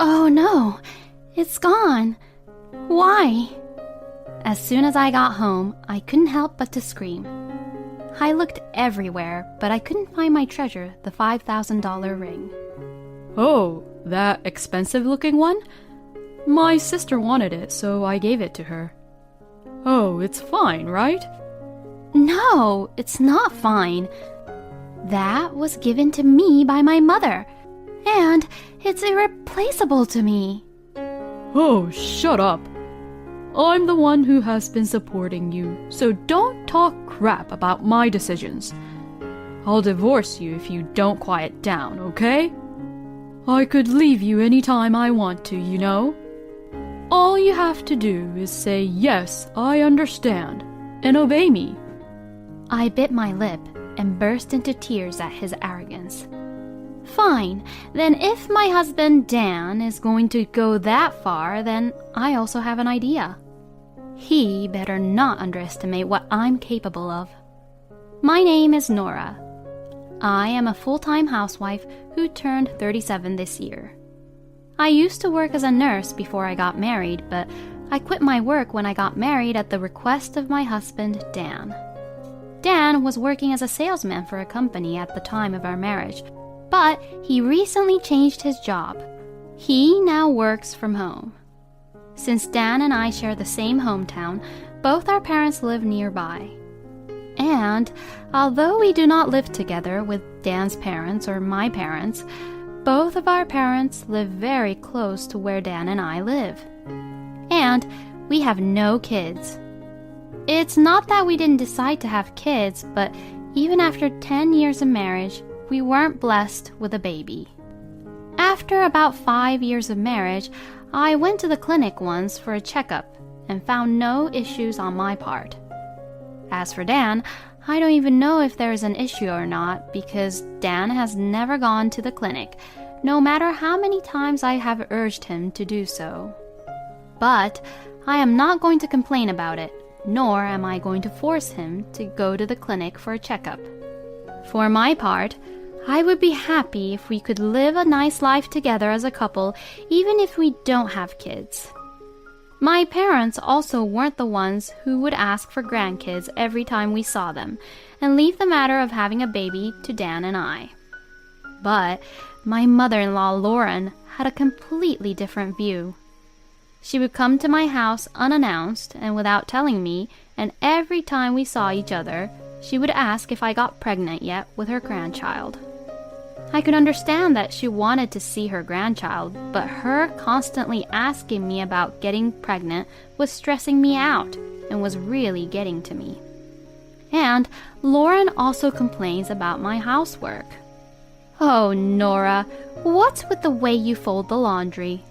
Oh no, it's gone. Why? As soon as I got home, I couldn't help but to scream. I looked everywhere, but I couldn't find my treasure, the $5,000 ring. Oh, that expensive-looking one? My sister wanted it, so I gave it to her. Oh, it's fine, right? No, it's not fine. That was given to me by my mother, and it's irreplaceable to me. Oh, shut up. I'm the one who has been supporting you, so don't talk crap about my decisions. I'll divorce you if you don't quiet down, okay? I could leave you anytime I want to, you know? All you have to do is say, yes, I understand, and obey me. I bit my lip and burst into tears at his arrogance. Fine, then if my husband Dan is going to go that far, then I also have an idea. He better not underestimate what I'm capable of. My name is Nora. I am a full-time housewife who turned 37 this year. I used to work as a nurse before I got married, but I quit my work when I got married at the request of my husband, Dan. Dan was working as a salesman for a company at the time of our marriage, but he recently changed his job. He now works from home. Since Dan and I share the same hometown, both our parents live nearby. And although we do not live together with Dan's parents or my parents, both of our parents live very close to where Dan and I live. And we have no kids. It's not that we didn't decide to have kids, but even after 10 years of marriage, we weren't blessed with a baby. After about 5 years of marriage, I went to the clinic once for a checkup and found no issues on my part. As for Dan, I don't even know if there is an issue or not because Dan has never gone to the clinic, no matter how many times I have urged him to do so. But I am not going to complain about it, nor am I going to force him to go to the clinic for a checkup. For my part, I would be happy if we could live a nice life together as a couple, even if we don't have kids. My parents also weren't the ones who would ask for grandkids every time we saw them, and leave the matter of having a baby to Dan and I. But my mother-in-law Lauren had a completely different view. She would come to my house unannounced and without telling me, and every time we saw each other, she would ask if I got pregnant yet with her grandchild. I could understand that she wanted to see her grandchild, but her constantly asking me about getting pregnant was stressing me out and was really getting to me. And Lauren also complains about my housework. Oh, Nora, what's with the way you fold the laundry?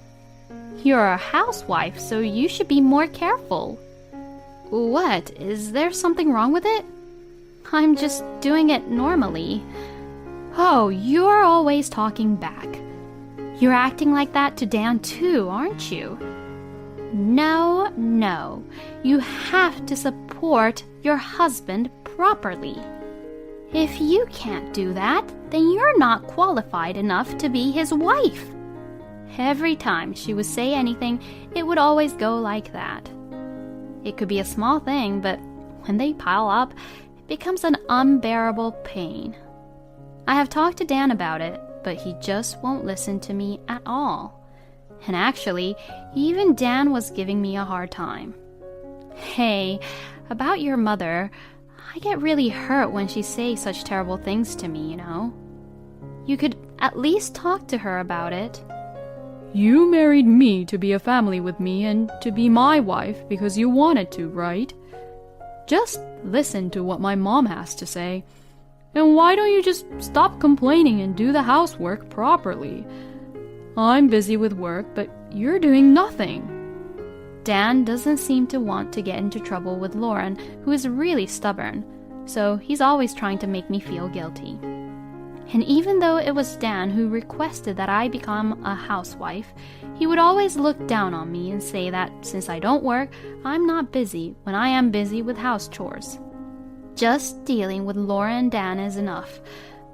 You're a housewife, so you should be more careful. What? Is there something wrong with it? I'm just doing it normally. Oh, you're always talking back. You're acting like that to Dan too, aren't you? No, no. You have to support your husband properly. If you can't do that, then you're not qualified enough to be his wife. Every time she would say anything, it would always go like that. It could be a small thing, but when they pile up, it becomes an unbearable pain. I have talked to Dan about it, but he just won't listen to me at all. And actually, even Dan was giving me a hard time. Hey, about your mother, I get really hurt when she says such terrible things to me, you know. You could at least talk to her about it. You married me to be a family with me and to be my wife because you wanted to, right? Just listen to what my mom has to say. And why don't you just stop complaining and do the housework properly? I'm busy with work, but you're doing nothing. Dan doesn't seem to want to get into trouble with Lauren, who is really stubborn, so he's always trying to make me feel guilty. And even though it was Dan who requested that I become a housewife, he would always look down on me and say that since I don't work, I'm not busy when I am busy with house chores. Just dealing with Laura and Dan is enough,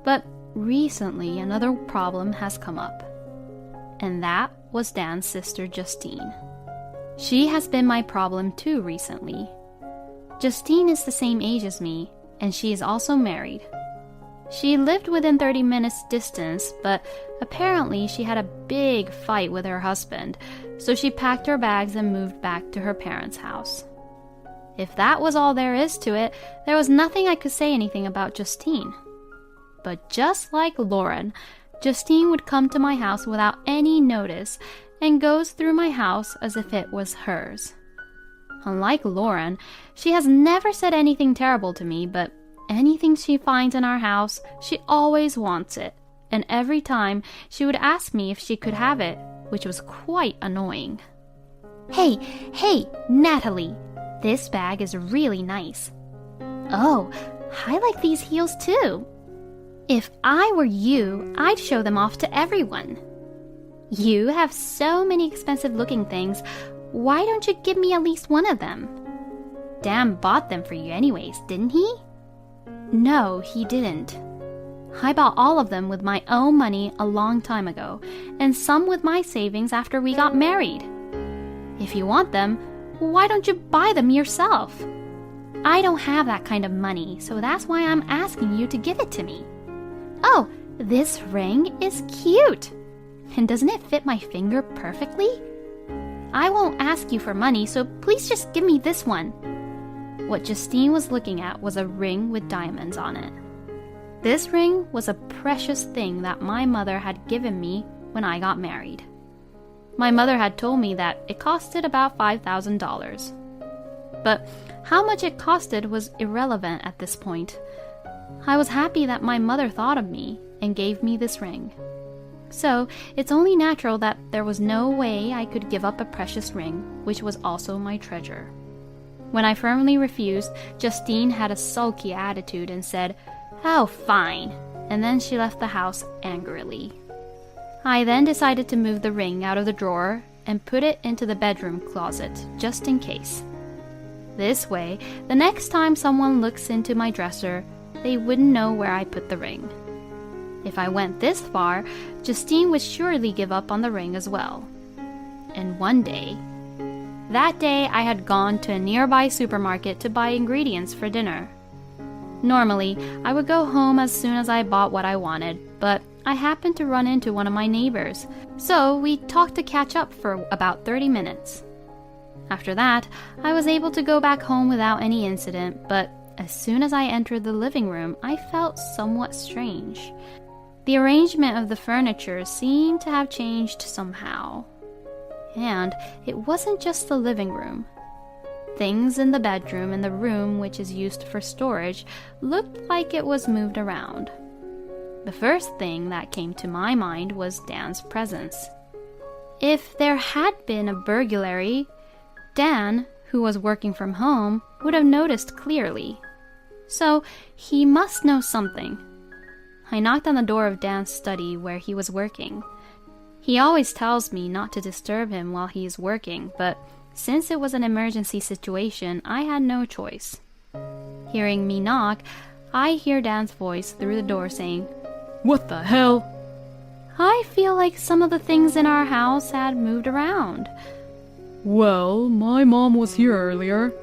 but recently another problem has come up. And that was Dan's sister Justine. She has been my problem too recently. Justine is the same age as me, and she is also married. She lived within 30 minutes distance, but apparently she had a big fight with her husband, so she packed her bags and moved back to her parents' house. If that was all there is to it, there was nothing I could say anything about Justine. But just like Lauren, Justine would come to my house without any notice and goes through my house as if it was hers. Unlike Lauren, she has never said anything terrible to me, but anything she finds in our house, she always wants it, and every time she would ask me if she could have it, which was quite annoying. Hey, Natalie, this bag is really nice. Oh, I like these heels too. If I were you, I'd show them off to everyone. You have so many expensive-looking things. Why don't you give me at least one of them? Dan bought them for you anyways, didn't he? No, he didn't. I bought all of them with my own money a long time ago, and some with my savings after we got married. If you want them, why don't you buy them yourself? I don't have that kind of money, so that's why I'm asking you to give it to me. Oh, this ring is cute. And doesn't it fit my finger perfectly? I won't ask you for money, so please just give me this one. What Justine was looking at was a ring with diamonds on it. This ring was a precious thing that my mother had given me when I got married. My mother had told me that it costed about $5,000. But how much it costed was irrelevant at this point. I was happy that my mother thought of me and gave me this ring. So it's only natural that there was no way I could give up a precious ring, which was also my treasure. When I firmly refused, Justine had a sulky attitude and said, "Oh, fine," and then she left the house angrily. I then decided to move the ring out of the drawer and put it into the bedroom closet, just in case. This way, the next time someone looks into my dresser, they wouldn't know where I put the ring. If I went this far, Justine would surely give up on the ring as well. And that day I had gone to a nearby supermarket to buy ingredients for dinner. Normally, I would go home as soon as I bought what I wanted, but I happened to run into one of my neighbors, so we talked to catch up for about 30 minutes. After that, I was able to go back home without any incident, but as soon as I entered the living room, I felt somewhat strange. The arrangement of the furniture seemed to have changed somehow. And it wasn't just the living room. Things in the bedroom and the room which is used for storage looked like it was moved around. The first thing that came to my mind was Dan's presence. If there had been a burglary, Dan, who was working from home, would have noticed clearly. So he must know something. I knocked on the door of Dan's study where he was working. He always tells me not to disturb him while he is working, but since it was an emergency situation, I had no choice. Hearing me knock, I hear Dan's voice through the door saying, "What the hell?" I feel like some of the things in our house had moved around. "Well, my mom was here earlier.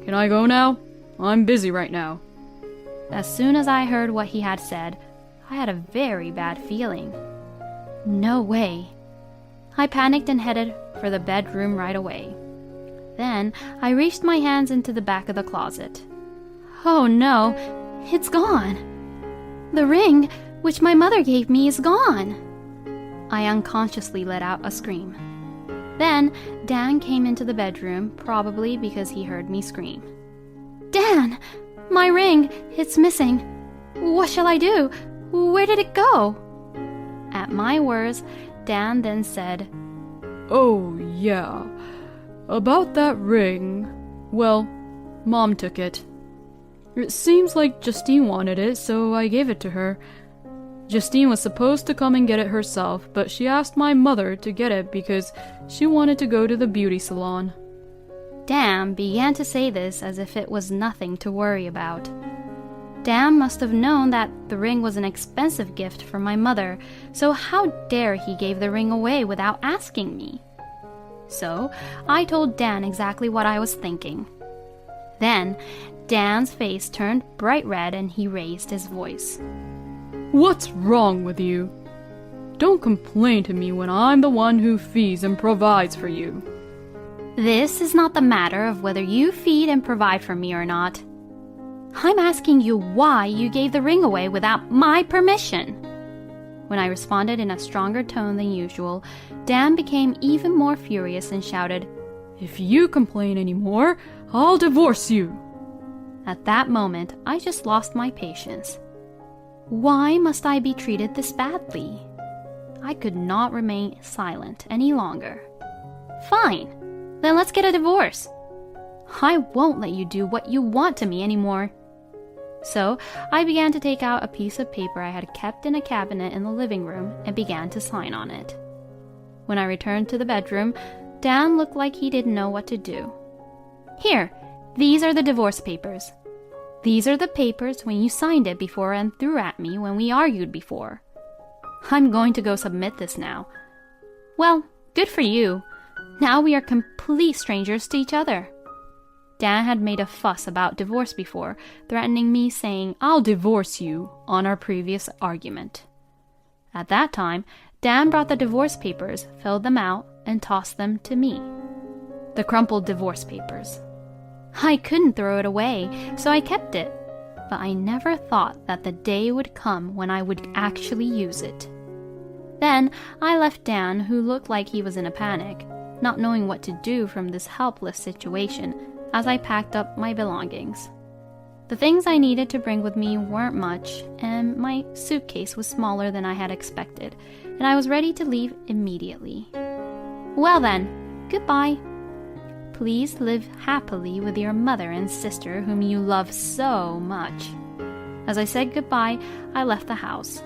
Can I go now? I'm busy right now." As soon as I heard what he had said, I had a very bad feeling. No way. I panicked and headed for the bedroom right away. Then I reached my hands into the back of the closet. Oh no, it's gone. The ring, which my mother gave me, is gone. I unconsciously let out a scream. Then Dan came into the bedroom, probably because he heard me scream. "Dan, my ring, it's missing. What shall I do? Where did it go?" At my words, Dan then said, "Oh, yeah. About that ring. Well, Mom took it. It seems like Justine wanted it, so I gave it to her. Justine was supposed to come and get it herself, but she asked my mother to get it because she wanted to go to the beauty salon." Dan began to say this as if it was nothing to worry about. Dan must have known that the ring was an expensive gift from my mother, so how dare he give the ring away without asking me? So I told Dan exactly what I was thinking. Then Dan's face turned bright red and he raised his voice. What's wrong with you? Don't complain to me when I'm the one who feeds and provides for you. This is not the matter of whether you feed and provide for me or not. I'm asking you why you gave the ring away without my permission. When I responded in a stronger tone than usual, Dan became even more furious and shouted, If you complain anymore, I'll divorce you. At that moment, I just lost my patience. Why must I be treated this badly? I could not remain silent any longer. Fine, then let's get a divorce. I won't let you do what you want to me anymore. So I began to take out a piece of paper I had kept in a cabinet in the living room and began to sign on it. When I returned to the bedroom, Dan looked like he didn't know what to do. Here, these are the divorce papers. These are the papers when you signed it before and threw at me when we argued before. I'm going to go submit this now. Well, good for you. Now we are complete strangers to each other. Dan had made a fuss about divorce before, threatening me saying, I'll divorce you, on our previous argument. At that time, Dan brought the divorce papers, filled them out, and tossed them to me. The crumpled divorce papers. I couldn't throw it away, so I kept it. But I never thought that the day would come when I would actually use it. Then I left Dan, who looked like he was in a panic, not knowing what to do from this helpless situation, as I packed up my belongings. The things I needed to bring with me weren't much, and my suitcase was smaller than I had expected, and I was ready to leave immediately. Well then, goodbye. Please live happily with your mother and sister whom you love so much. As I said goodbye, I left the house.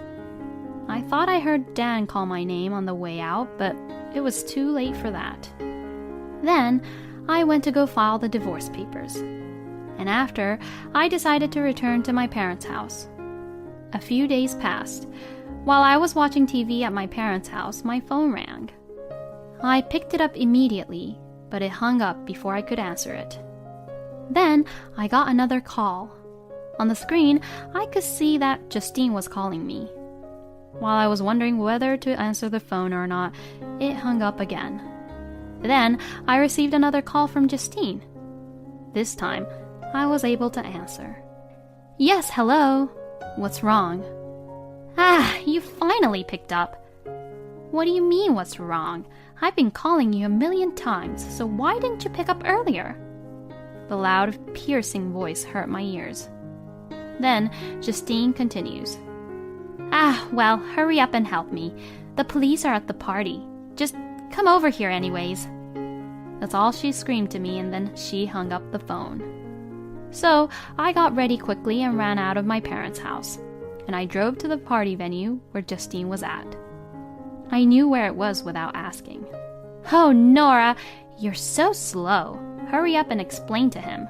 I thought I heard Dan call my name on the way out, but it was too late for that. Then I went to go file the divorce papers. And after, I decided to return to my parents' house. A few days passed. While I was watching TV at my parents' house, my phone rang. I picked it up immediately, but it hung up before I could answer it. Then I got another call. On the screen, I could see that Justine was calling me. While I was wondering whether to answer the phone or not, it hung up again. Then I received another call from Justine. This time, I was able to answer. Yes, hello. What's wrong? You finally picked up. What do you mean, what's wrong? I've been calling you 1,000,000 times, so why didn't you pick up earlier? The loud, piercing voice hurt my ears. Then Justine continues. Well, hurry up and help me. The police are at the party. Just come over here anyways. That's all she screamed to me, and then she hung up the phone. So I got ready quickly and ran out of my parents' house, and I drove to the party venue where Justine was at. I knew where it was without asking. Oh, Nora, you're so slow. Hurry up and explain to him.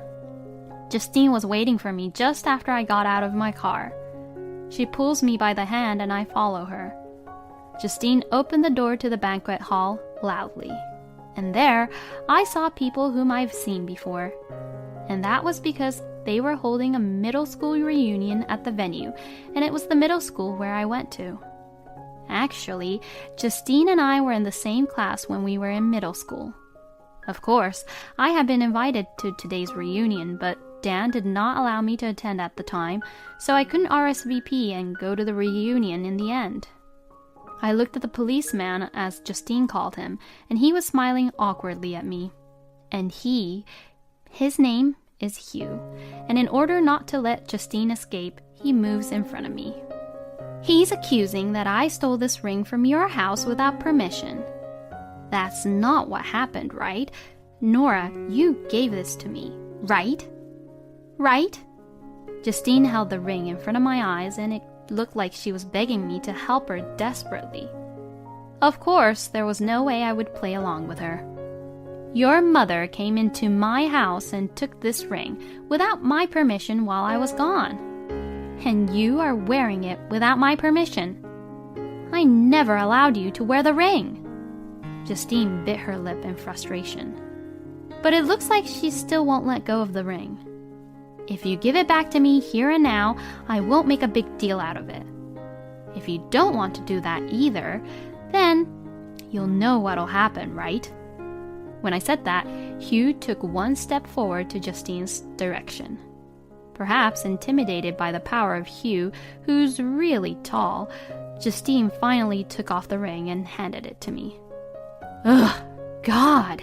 Justine was waiting for me just after I got out of my car. She pulls me by the hand and I follow her. Justine opened the door to the banquet hall loudly. And there, I saw people whom I've seen before. And that was because they were holding a middle school reunion at the venue, and it was the middle school where I went to. Actually, Justine and I were in the same class when we were in middle school. Of course, I had been invited to today's reunion, but Dan did not allow me to attend at the time, so I couldn't RSVP and go to the reunion in the end. I looked at the policeman, as Justine called him, and he was smiling awkwardly at me. And his name is Hugh, and in order not to let Justine escape, he moves in front of me. He's accusing that I stole this ring from your house without permission. That's not what happened, right? Nora, you gave this to me, right? Right? Justine held the ring in front of my eyes, and it looked like she was begging me to help her desperately. Of course, there was no way I would play along with her. Your mother came into my house and took this ring without my permission while I was gone. And you are wearing it without my permission. I never allowed you to wear the ring. Justine bit her lip in frustration. But it looks like she still won't let go of the ring. If you give it back to me here and now, I won't make a big deal out of it. If you don't want to do that either, then you'll know what'll happen, right? When I said that, Hugh took one step forward to Justine's direction. Perhaps intimidated by the power of Hugh, who's really tall, Justine finally took off the ring and handed it to me. Ugh, God!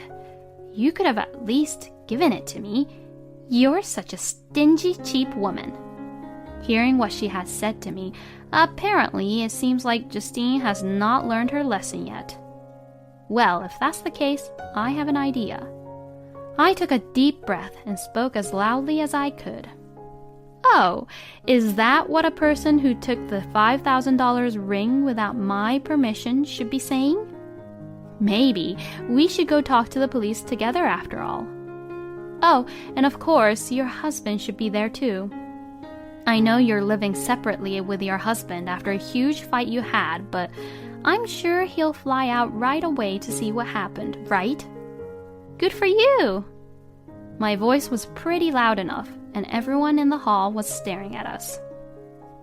You could have at least given it to me. You're such a stingy, cheap woman. Hearing what she had said to me, apparently it seems like Justine has not learned her lesson yet. Well, if that's the case, I have an idea. I took a deep breath and spoke as loudly as I could. Oh, is that what a person who took the $5,000 ring without my permission should be saying? Maybe we should go talk to the police together after all. Oh, and of course, your husband should be there too. I know you're living separately with your husband after a huge fight you had, but I'm sure he'll fly out right away to see what happened, right? Good for you! My voice was pretty loud enough, and everyone in the hall was staring at us.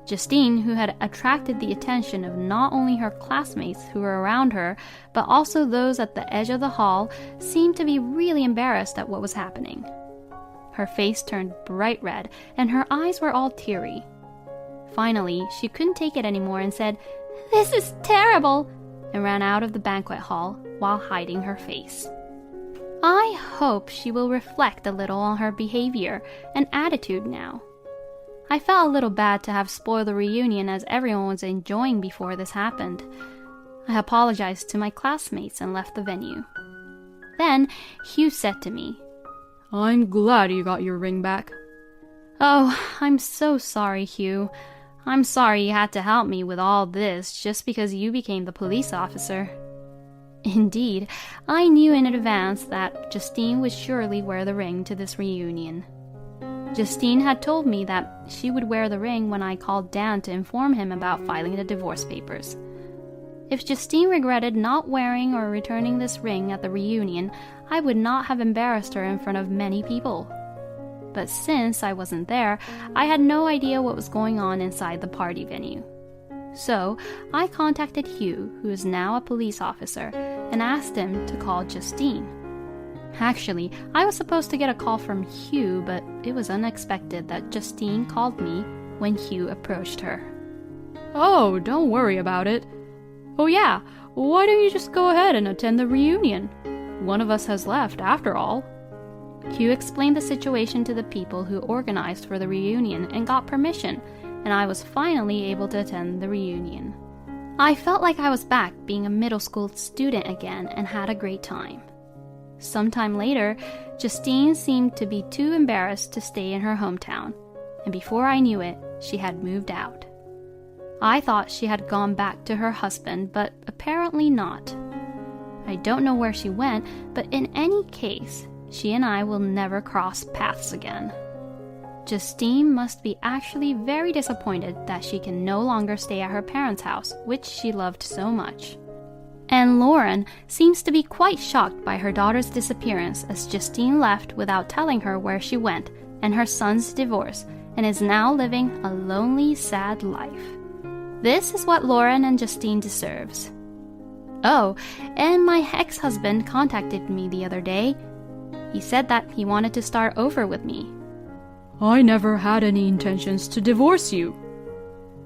Justine, who had attracted the attention of not only her classmates who were around her, but also those at the edge of the hall, seemed to be really embarrassed at what was happening. Her face turned bright red, and her eyes were all teary. Finally, she couldn't take it anymore and said, "This is terrible," and ran out of the banquet hall while hiding her face. I hope she will reflect a little on her behavior and attitude now. I felt a little bad to have spoiled the reunion as everyone was enjoying before this happened. I apologized to my classmates and left the venue. Then Hugh said to me, I'm glad you got your ring back. "Oh, I'm so sorry, Hugh. I'm sorry you had to help me with all this just because you became the police officer." Indeed, I knew in advance that Justine would surely wear the ring to this reunion. Justine had told me that she would wear the ring when I called Dan to inform him about filing the divorce papers. If Justine regretted not wearing or returning this ring at the reunion, I would not have embarrassed her in front of many people. But since I wasn't there, I had no idea what was going on inside the party venue. So I contacted Hugh, who is now a police officer, and asked him to call Justine. Actually, I was supposed to get a call from Hugh, but it was unexpected that Justine called me when Hugh approached her. Oh, don't worry about it. Oh yeah, why don't you just go ahead and attend the reunion? One of us has left, after all. Hugh explained the situation to the people who organized for the reunion and got permission, and I was finally able to attend the reunion. I felt like I was back being a middle school student again and had a great time. Sometime later, Justine seemed to be too embarrassed to stay in her hometown, and before I knew it, she had moved out. I thought she had gone back to her husband, but apparently not. I don't know where she went, but in any case, she and I will never cross paths again. Justine must be actually very disappointed that she can no longer stay at her parents' house, which she loved so much. And Lauren seems to be quite shocked by her daughter's disappearance as Justine left without telling her where she went and her son's divorce, and is now living a lonely, sad life. This is what Lauren and Justine deserves. Oh, and my ex-husband contacted me the other day. He said that he wanted to start over with me. I never had any intentions to divorce you.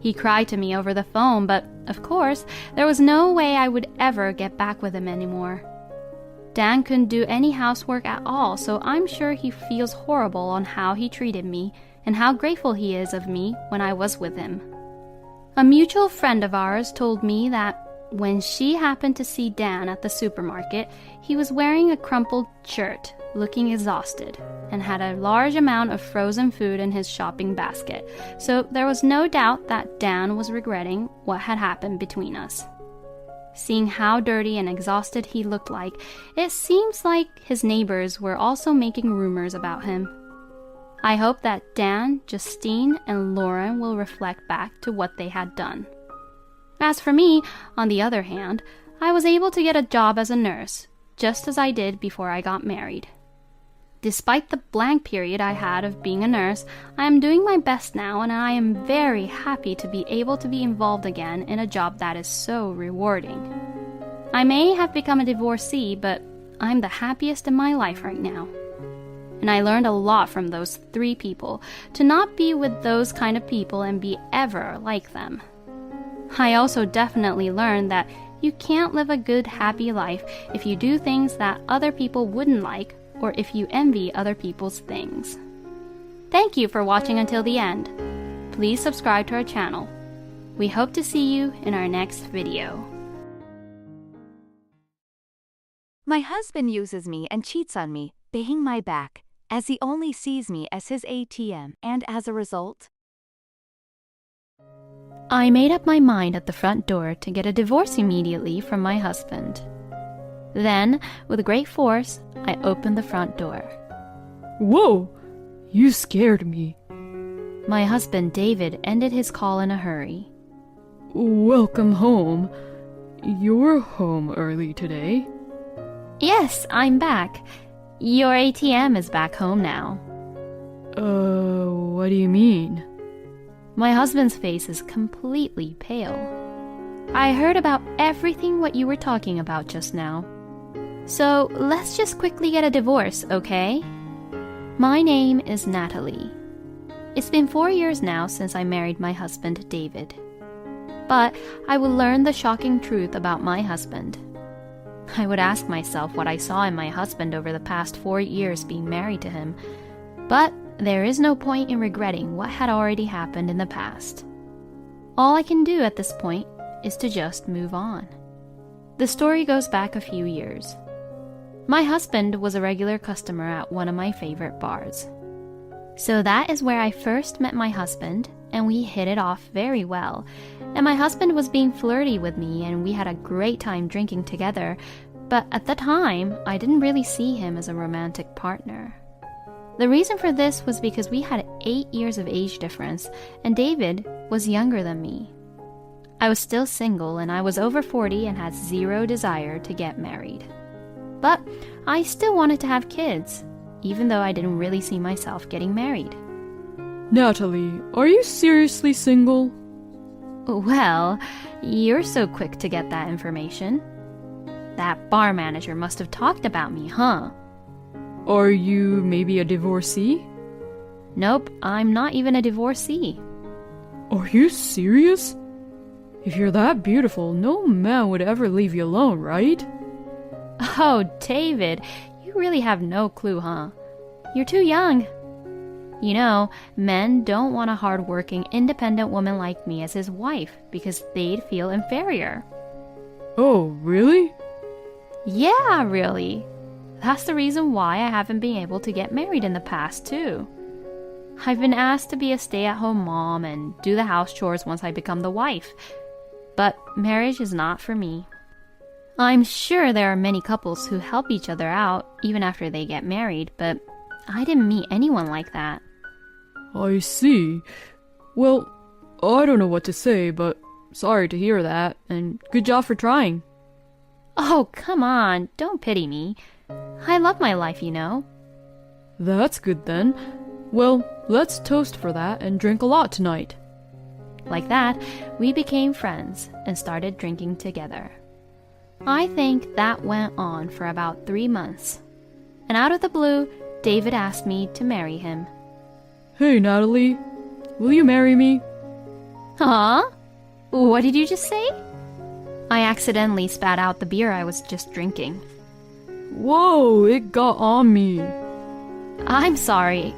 He cried to me over the phone, but of course, there was no way I would ever get back with him anymore. Dan couldn't do any housework at all, so I'm sure he feels horrible on how he treated me and how grateful he is of me when I was with him. A mutual friend of ours told me that when she happened to see Dan at the supermarket, he was wearing a crumpled shirt, looking exhausted, and had a large amount of frozen food in his shopping basket, so there was no doubt that Dan was regretting what had happened between us. Seeing how dirty and exhausted he looked like, it seems like his neighbors were also making rumors about him. I hope that Dan, Justine, and Lauren will reflect back to what they had done. As for me, on the other hand, I was able to get a job as a nurse, just as I did before I got married. Despite the blank period I had of being a nurse, I am doing my best now, and I am very happy to be able to be involved again in a job that is so rewarding. I may have become a divorcee, but I'm the happiest in my life right now. And I learned a lot from those 3 people, to not be with those kind of people and be ever like them. I also definitely learned that you can't live a good, happy life if you do things that other people wouldn't like, or if you envy other people's things. Thank you for watching until the end. Please subscribe to our channel. We hope to see you in our next video. My husband uses me and cheats on me, behind my back, as he only sees me as his ATM, and as a result, I made up my mind at the front door to get a divorce immediately from my husband. Then, with great force, I opened the front door. Whoa! You scared me. My husband David ended his call in a hurry. Welcome home. You're home early today. Yes, I'm back. Your ATM is back home now. What do you mean? My husband's face is completely pale. I heard about everything what you were talking about just now. So let's just quickly get a divorce, okay? My name is Natalie. It's been 4 years now since I married my husband, David. But I would learn the shocking truth about my husband. I would ask myself what I saw in my husband over the past 4 years being married to him. But there is no point in regretting what had already happened in the past. All I can do at this point is to just move on. The story goes back a few years. My husband was a regular customer at one of my favorite bars. So that is where I first met my husband, and we hit it off very well. And my husband was being flirty with me, and we had a great time drinking together, but at the time, I didn't really see him as a romantic partner. The reason for this was because we had 8 years of age difference, and David was younger than me. I was still single, and I was over 40 and had zero desire to get married. But I still wanted to have kids, even though I didn't really see myself getting married. Natalie, are you seriously single? Well, you're so quick to get that information. That bar manager must have talked about me, huh? Are you maybe a divorcee? Nope, I'm not even a divorcee. Are you serious? If you're that beautiful, no man would ever leave you alone, right? Oh, David, you really have no clue, huh? You're too young. You know, men don't want a hard-working, independent woman like me as his wife because they'd feel inferior. Oh, really? Yeah, really. That's the reason why I haven't been able to get married in the past, too. I've been asked to be a stay-at-home mom and do the house chores once I become the wife. But marriage is not for me. I'm sure there are many couples who help each other out even after they get married, but I didn't meet anyone like that. I see. Well, I don't know what to say, but sorry to hear that, and good job for trying. Oh, come on, don't pity me. I love my life, you know. That's good then. Well, let's toast for that and drink a lot tonight. Like that, we became friends and started drinking together. I think that went on for about 3 months. And out of the blue, David asked me to marry him. Hey, Natalie, will you marry me? Huh? What did you just say? I accidentally spat out the beer I was just drinking. Whoa, it got on me. I'm sorry.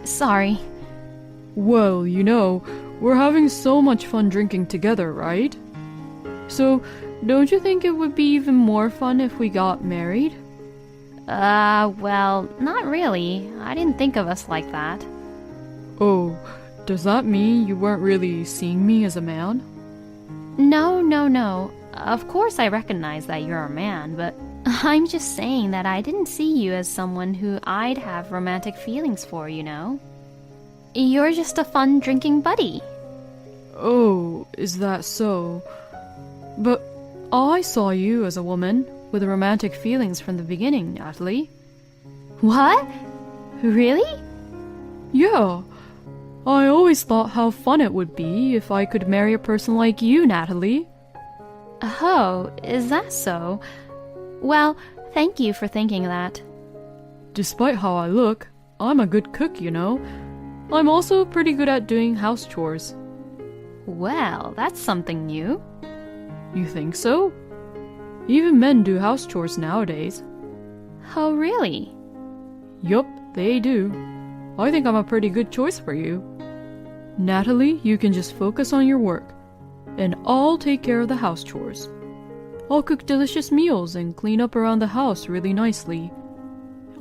Well, you know, we're having so much fun drinking together, right? So, don't you think it would be even more fun if we got married? Well, not really. I didn't think of us like that. Oh, does that mean you weren't really seeing me as a man? No. Of course I recognize that you're a man, but I'm just saying that I didn't see you as someone who I'd have romantic feelings for, you know? You're just a fun drinking buddy. Oh, is that so? But I saw you as a woman with romantic feelings from the beginning, Natalie. What? Really? Yeah. I always thought how fun it would be if I could marry a person like you, Natalie. Oh, is that so? Well, thank you for thinking that. Despite how I look, I'm a good cook, you know. I'm also pretty good at doing house chores. Well, that's something new. You think so? Even men do house chores nowadays. Oh, really? Yup, they do. I think I'm a pretty good choice for you. Natalie, you can just focus on your work, and I'll take care of the house chores. I'll cook delicious meals and clean up around the house really nicely.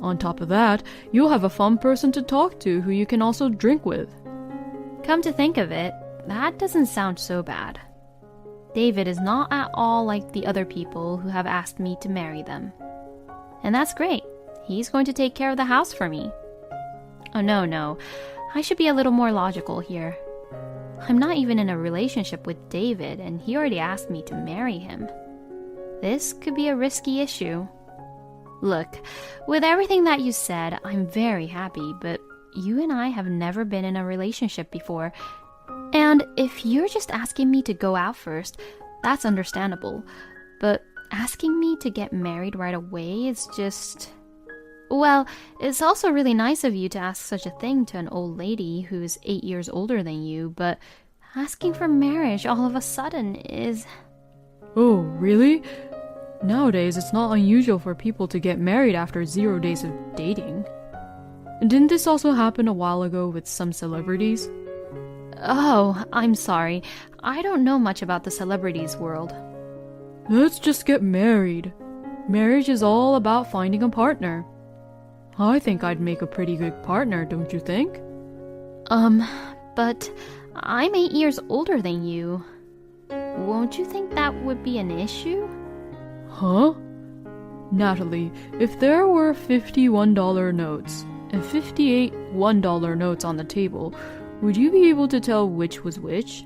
On top of that, you'll have a fun person to talk to who you can also drink with. Come to think of it, that doesn't sound so bad. David is not at all like the other people who have asked me to marry them. And that's great. He's going to take care of the house for me. Oh, no. I should be a little more logical here. I'm not even in a relationship with David, and he already asked me to marry him. This could be a risky issue. Look, with everything that you said, I'm very happy, but you and I have never been in a relationship before. And if you're just asking me to go out first, that's understandable. But asking me to get married right away is just... Well, it's also really nice of you to ask such a thing to an old lady who's 8 years older than you, but asking for marriage all of a sudden is... Oh, really? Nowadays, it's not unusual for people to get married after 0 days of dating. Didn't this also happen a while ago with some celebrities? Oh, I'm sorry. I don't know much about the celebrities world. Let's just get married. Marriage is all about finding a partner. I think I'd make a pretty good partner, don't you think? But I'm 8 years older than you. Won't you think that would be an issue? Huh? Natalie, if there were 50 $1 notes and 58 $1 notes on the table, would you be able to tell which was which?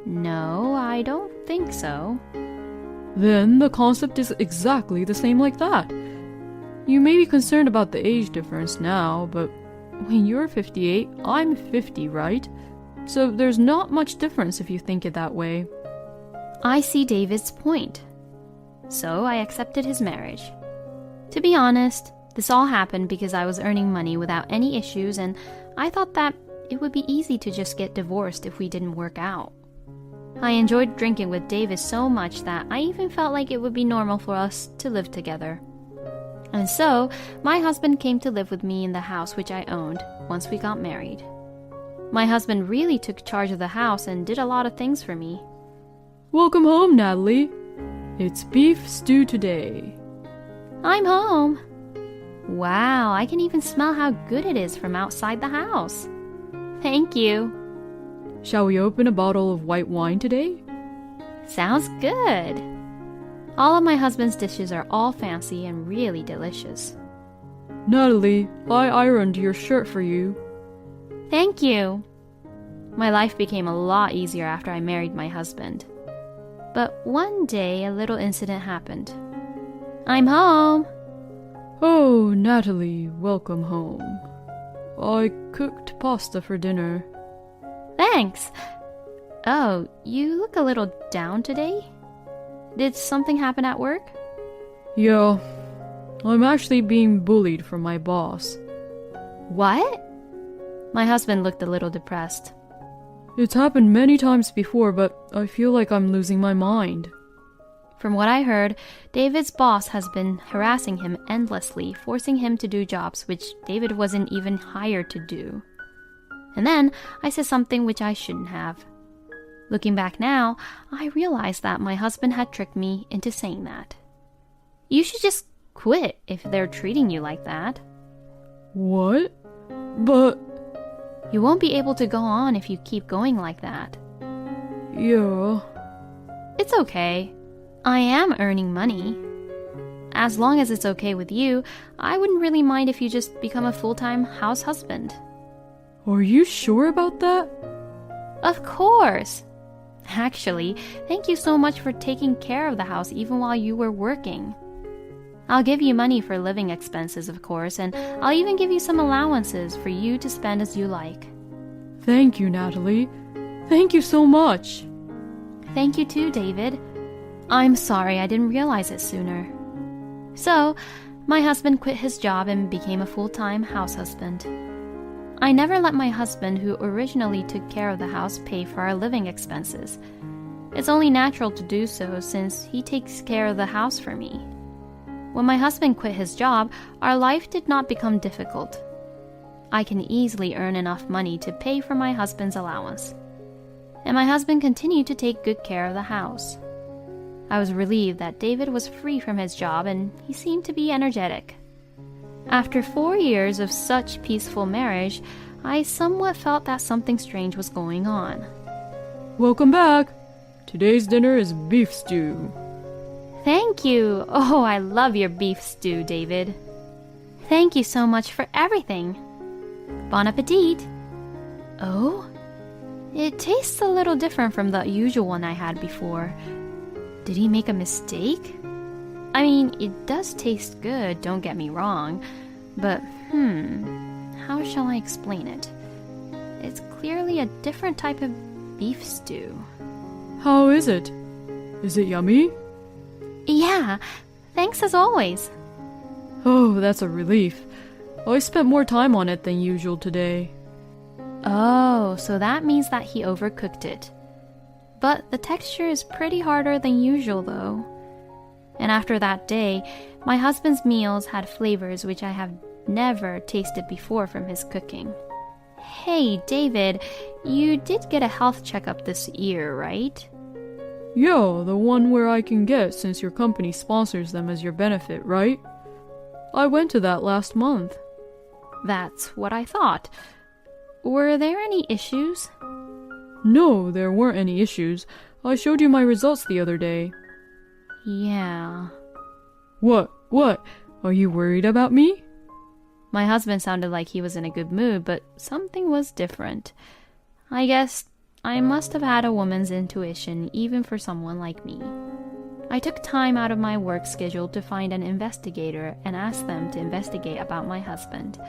No, I don't think so. Then the concept is exactly the same like that. You may be concerned about the age difference now, but when you're 58, I'm 50, right? So there's not much difference if you think it that way. I see David's point. So I accepted his marriage. To be honest, this all happened because I was earning money without any issues, and I thought that it would be easy to just get divorced if we didn't work out. I enjoyed drinking with David so much that I even felt like it would be normal for us to live together. And so, my husband came to live with me in the house which I owned once we got married. My husband really took charge of the house and did a lot of things for me. Welcome home, Natalie. It's beef stew today. I'm home. Wow, I can even smell how good it is from outside the house. Thank you. Shall we open a bottle of white wine today? Sounds good. All of my husband's dishes are all fancy and really delicious. Natalie, I ironed your shirt for you. Thank you. My life became a lot easier after I married my husband. But one day a little incident happened. I'm home. Oh, Natalie, welcome home. I cooked pasta for dinner. Thanks. Oh, you look a little down today? Did something happen at work? Yeah, I'm actually being bullied from my boss. What? My husband looked a little depressed. It's happened many times before, but I feel like I'm losing my mind. From what I heard, David's boss has been harassing him endlessly, forcing him to do jobs which David wasn't even hired to do. And then I said something which I shouldn't have. Looking back now, I realized that my husband had tricked me into saying that. You should just quit if they're treating you like that. What? But... You won't be able to go on if you keep going like that. Yeah. It's okay. I am earning money. As long as it's okay with you, I wouldn't really mind if you just become a full-time house husband. Are you sure about that? Of course. Actually, thank you so much for taking care of the house even while you were working. I'll give you money for living expenses, of course, and I'll even give you some allowances for you to spend as you like. Thank you, Natalie. Thank you so much. Thank you too, David. I'm sorry I didn't realize it sooner. So, my husband quit his job and became a full-time house husband. I never let my husband, who originally took care of the house, pay for our living expenses. It's only natural to do so since he takes care of the house for me. When my husband quit his job, our life did not become difficult. I can easily earn enough money to pay for my husband's allowance. And my husband continued to take good care of the house. I was relieved that David was free from his job and he seemed to be energetic. After 4 years of such peaceful marriage, I somewhat felt that something strange was going on. Welcome back. Today's dinner is beef stew. Thank you. Oh, I love your beef stew, David. Thank you so much for everything. Bon appetit. Oh? It tastes a little different from the usual one I had before. Did he make a mistake? I mean, it does taste good, don't get me wrong, but how shall I explain it? It's clearly a different type of beef stew. How is it? Is it yummy? Yeah, thanks as always. Oh, that's a relief. I spent more time on it than usual today. Oh, so that means that he overcooked it. But the texture is pretty harder than usual though. And after that day, my husband's meals had flavors which I have never tasted before from his cooking. Hey, David, you did get a health checkup this year, right? Yeah, the one where I can get since your company sponsors them as your benefit, right? I went to that last month. That's what I thought. Were there any issues? No, there weren't any issues. I showed you my results the other day. Yeah. What? Are you worried about me? My husband sounded like he was in a good mood, but something was different. I guess I must have had a woman's intuition, even for someone like me. I took time out of my work schedule to find an investigator and ask them to investigate about my husband.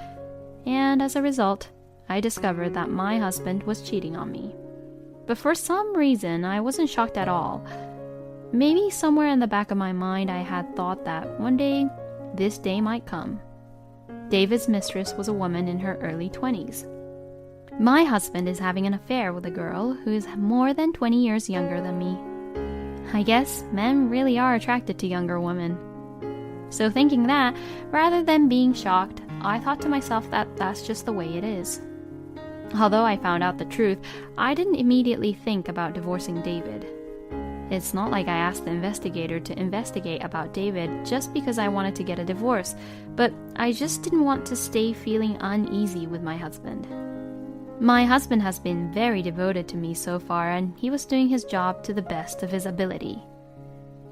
And as a result, I discovered that my husband was cheating on me. But for some reason, I wasn't shocked at all. Maybe somewhere in the back of my mind I had thought that one day, this day might come. David's mistress was a woman in her early 20s. My husband is having an affair with a girl who is more than 20 years younger than me. I guess men really are attracted to younger women. So thinking that, rather than being shocked, I thought to myself that that's just the way it is. Although I found out the truth, I didn't immediately think about divorcing David. It's not like I asked the investigator to investigate about David just because I wanted to get a divorce, but I just didn't want to stay feeling uneasy with my husband. My husband has been very devoted to me so far, and he was doing his job to the best of his ability.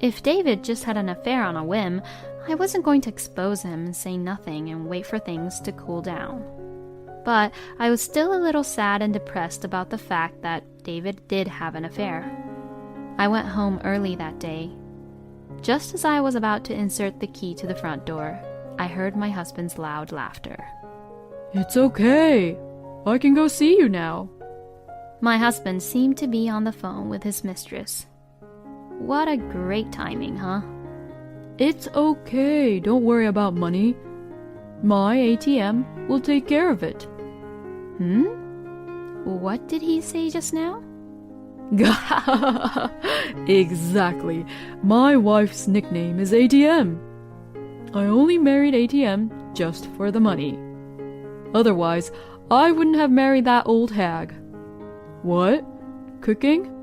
If David just had an affair on a whim, I wasn't going to expose him and say nothing and wait for things to cool down. But I was still a little sad and depressed about the fact that David did have an affair. I went home early that day. Just as I was about to insert the key to the front door, I heard my husband's loud laughter. It's okay. I can go see you now. My husband seemed to be on the phone with his mistress. What a great timing, huh? It's okay. Don't worry about money. My ATM will take care of it. What did he say just now? Exactly. My wife's nickname is ATM. I only married ATM just for the money. Otherwise, I wouldn't have married that old hag. What? Cooking?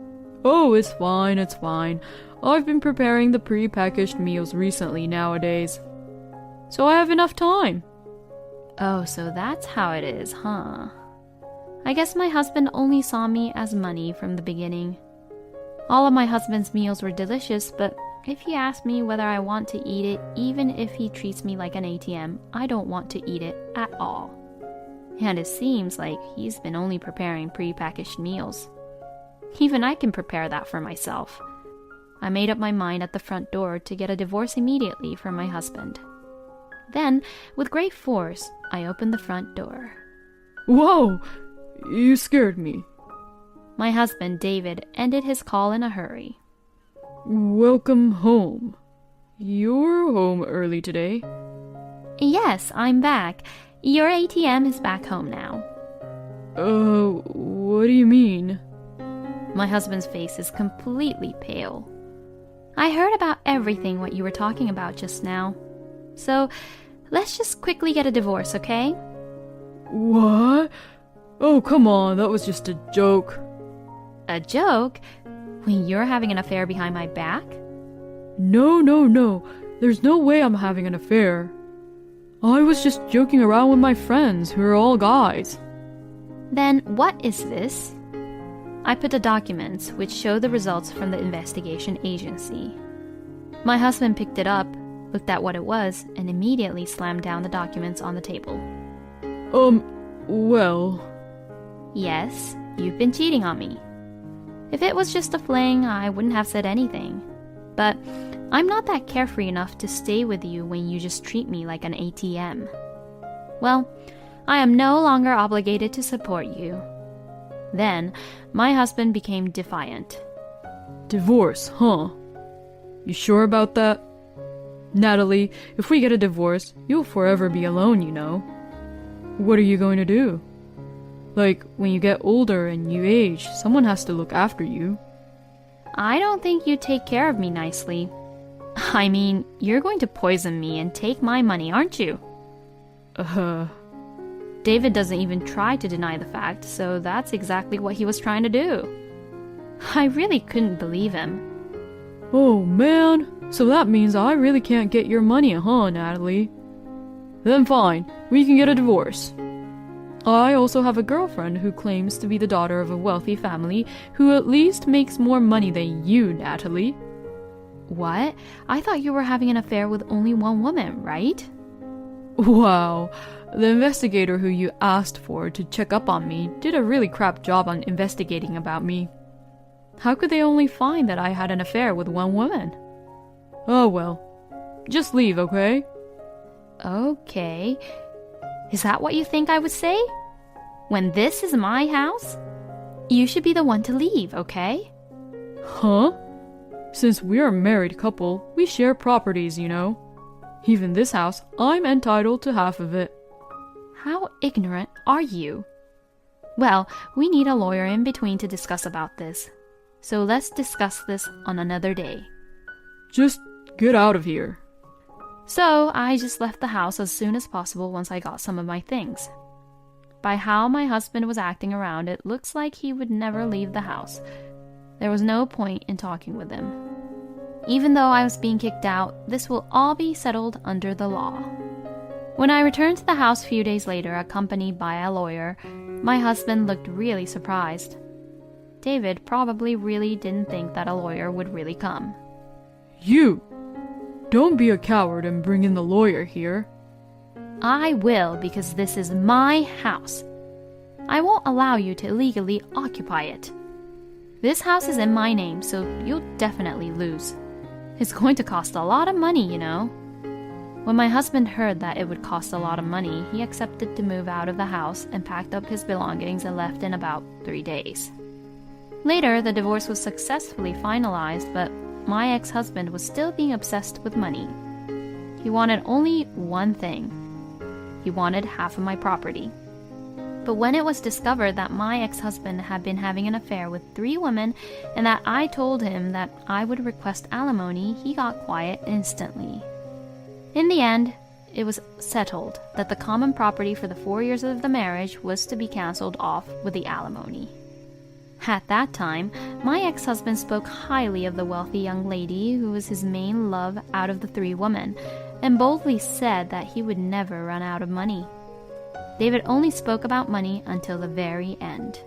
Oh, it's fine, it's fine. I've been preparing the pre-packaged meals recently nowadays. So I have enough time. Oh, so that's how it is, huh? I guess my husband only saw me as money from the beginning. All of my husband's meals were delicious, but if he asks me whether I want to eat it, even if he treats me like an ATM, I don't want to eat it at all. And it seems like he's been only preparing pre-packaged meals. Even I can prepare that for myself. I made up my mind at the front door to get a divorce immediately from my husband. Then, with great force, I opened the front door. Whoa! You scared me. My husband, David, ended his call in a hurry. Welcome home. You're home early today. Yes, I'm back. Your ATM is back home now. What do you mean? My husband's face is completely pale. I heard about everything what you were talking about just now. So, let's just quickly get a divorce, okay? What? Oh, come on, that was just a joke. A joke? When you're having an affair behind my back? No. There's no way I'm having an affair. I was just joking around with my friends who are all guys. Then what is this? I put the documents which show the results from the investigation agency. My husband picked it up, looked at what it was, and immediately slammed down the documents on the table. Well... Yes, you've been cheating on me. If it was just a fling, I wouldn't have said anything. But I'm not that carefree enough to stay with you when you just treat me like an ATM. Well, I am no longer obligated to support you. Then, my husband became defiant. Divorce, huh? You sure about that? Natalie, if we get a divorce, you'll forever be alone, you know. What are you going to do? Like, when you get older and you age, someone has to look after you. I don't think you take care of me nicely. I mean, you're going to poison me and take my money, aren't you? David doesn't even try to deny the fact, so that's exactly what he was trying to do. I really couldn't believe him. Oh, man. So that means I really can't get your money, huh, Natalie? Then fine, we can get a divorce. I also have a girlfriend who claims to be the daughter of a wealthy family who at least makes more money than you, Natalie. What? I thought you were having an affair with only one woman, right? Wow. The investigator who you asked for to check up on me did a really crap job on investigating about me. How could they only find that I had an affair with one woman? Oh well. Just leave, okay? Okay. Is that what you think I would say? When this is my house? You should be the one to leave, okay? Huh? Since we're a married couple, we share properties, you know. Even this house, I'm entitled to half of it. How ignorant are you? Well, we need a lawyer in between to discuss about this. So let's discuss this on another day. Just get out of here. So I just left the house as soon as possible once I got some of my things. By how my husband was acting around, it looks like he would never leave the house. There was no point in talking with him. Even though I was being kicked out, this will all be settled under the law. When I returned to the house a few days later, accompanied by a lawyer, my husband looked really surprised. David probably really didn't think that a lawyer would really come. You! Don't be a coward and bring in the lawyer here. I will, because this is my house. I won't allow you to illegally occupy it. This house is in my name, so you'll definitely lose. It's going to cost a lot of money, you know. When my husband heard that it would cost a lot of money, he accepted to move out of the house and packed up his belongings and left in about 3 days. Later, the divorce was successfully finalized, but my ex-husband was still being obsessed with money. He wanted only one thing. He wanted half of my property. But when it was discovered that my ex-husband had been having an affair with 3 women and that I told him that I would request alimony, he got quiet instantly. In the end, it was settled that the common property for the 4 years of the marriage was to be cancelled off with the alimony. At that time, my ex-husband spoke highly of the wealthy young lady who was his main love out of the 3 women, and boldly said that he would never run out of money. David only spoke about money until the very end.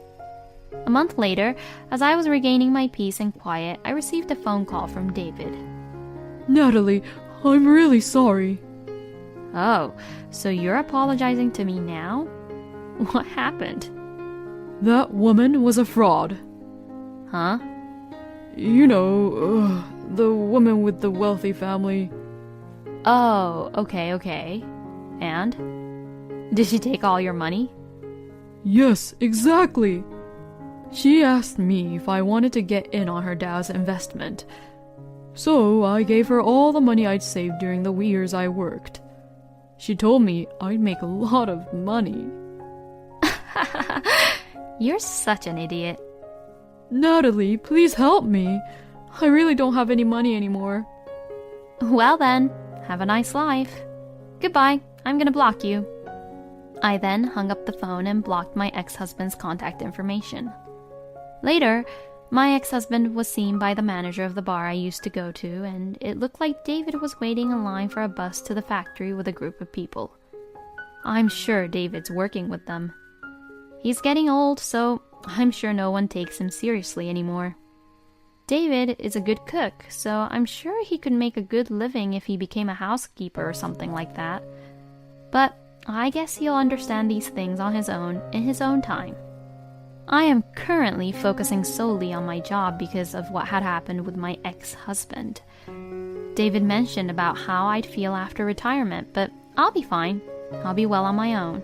A month later, as I was regaining my peace and quiet, I received a phone call from David. Natalie, I'm really sorry. Oh, so you're apologizing to me now? What happened? That woman was a fraud. Huh? You know, the woman with the wealthy family. Oh, okay. And? Did she take all your money? Yes, exactly. She asked me if I wanted to get in on her dad's investment. So I gave her all the money I'd saved during the years I worked. She told me I'd make a lot of money. You're such an idiot. Natalie, please help me. I really don't have any money anymore. Well then, have a nice life. Goodbye, I'm gonna block you. I then hung up the phone and blocked my ex-husband's contact information. Later, my ex-husband was seen by the manager of the bar I used to go to, and it looked like David was waiting in line for a bus to the factory with a group of people. I'm sure David's working with them. He's getting old, so I'm sure no one takes him seriously anymore. David is a good cook, so I'm sure he could make a good living if he became a housekeeper or something like that. But I guess he'll understand these things on his own in his own time. I am currently focusing solely on my job because of what had happened with my ex-husband. David mentioned about how I'd feel after retirement, but I'll be fine. I'll be well on my own.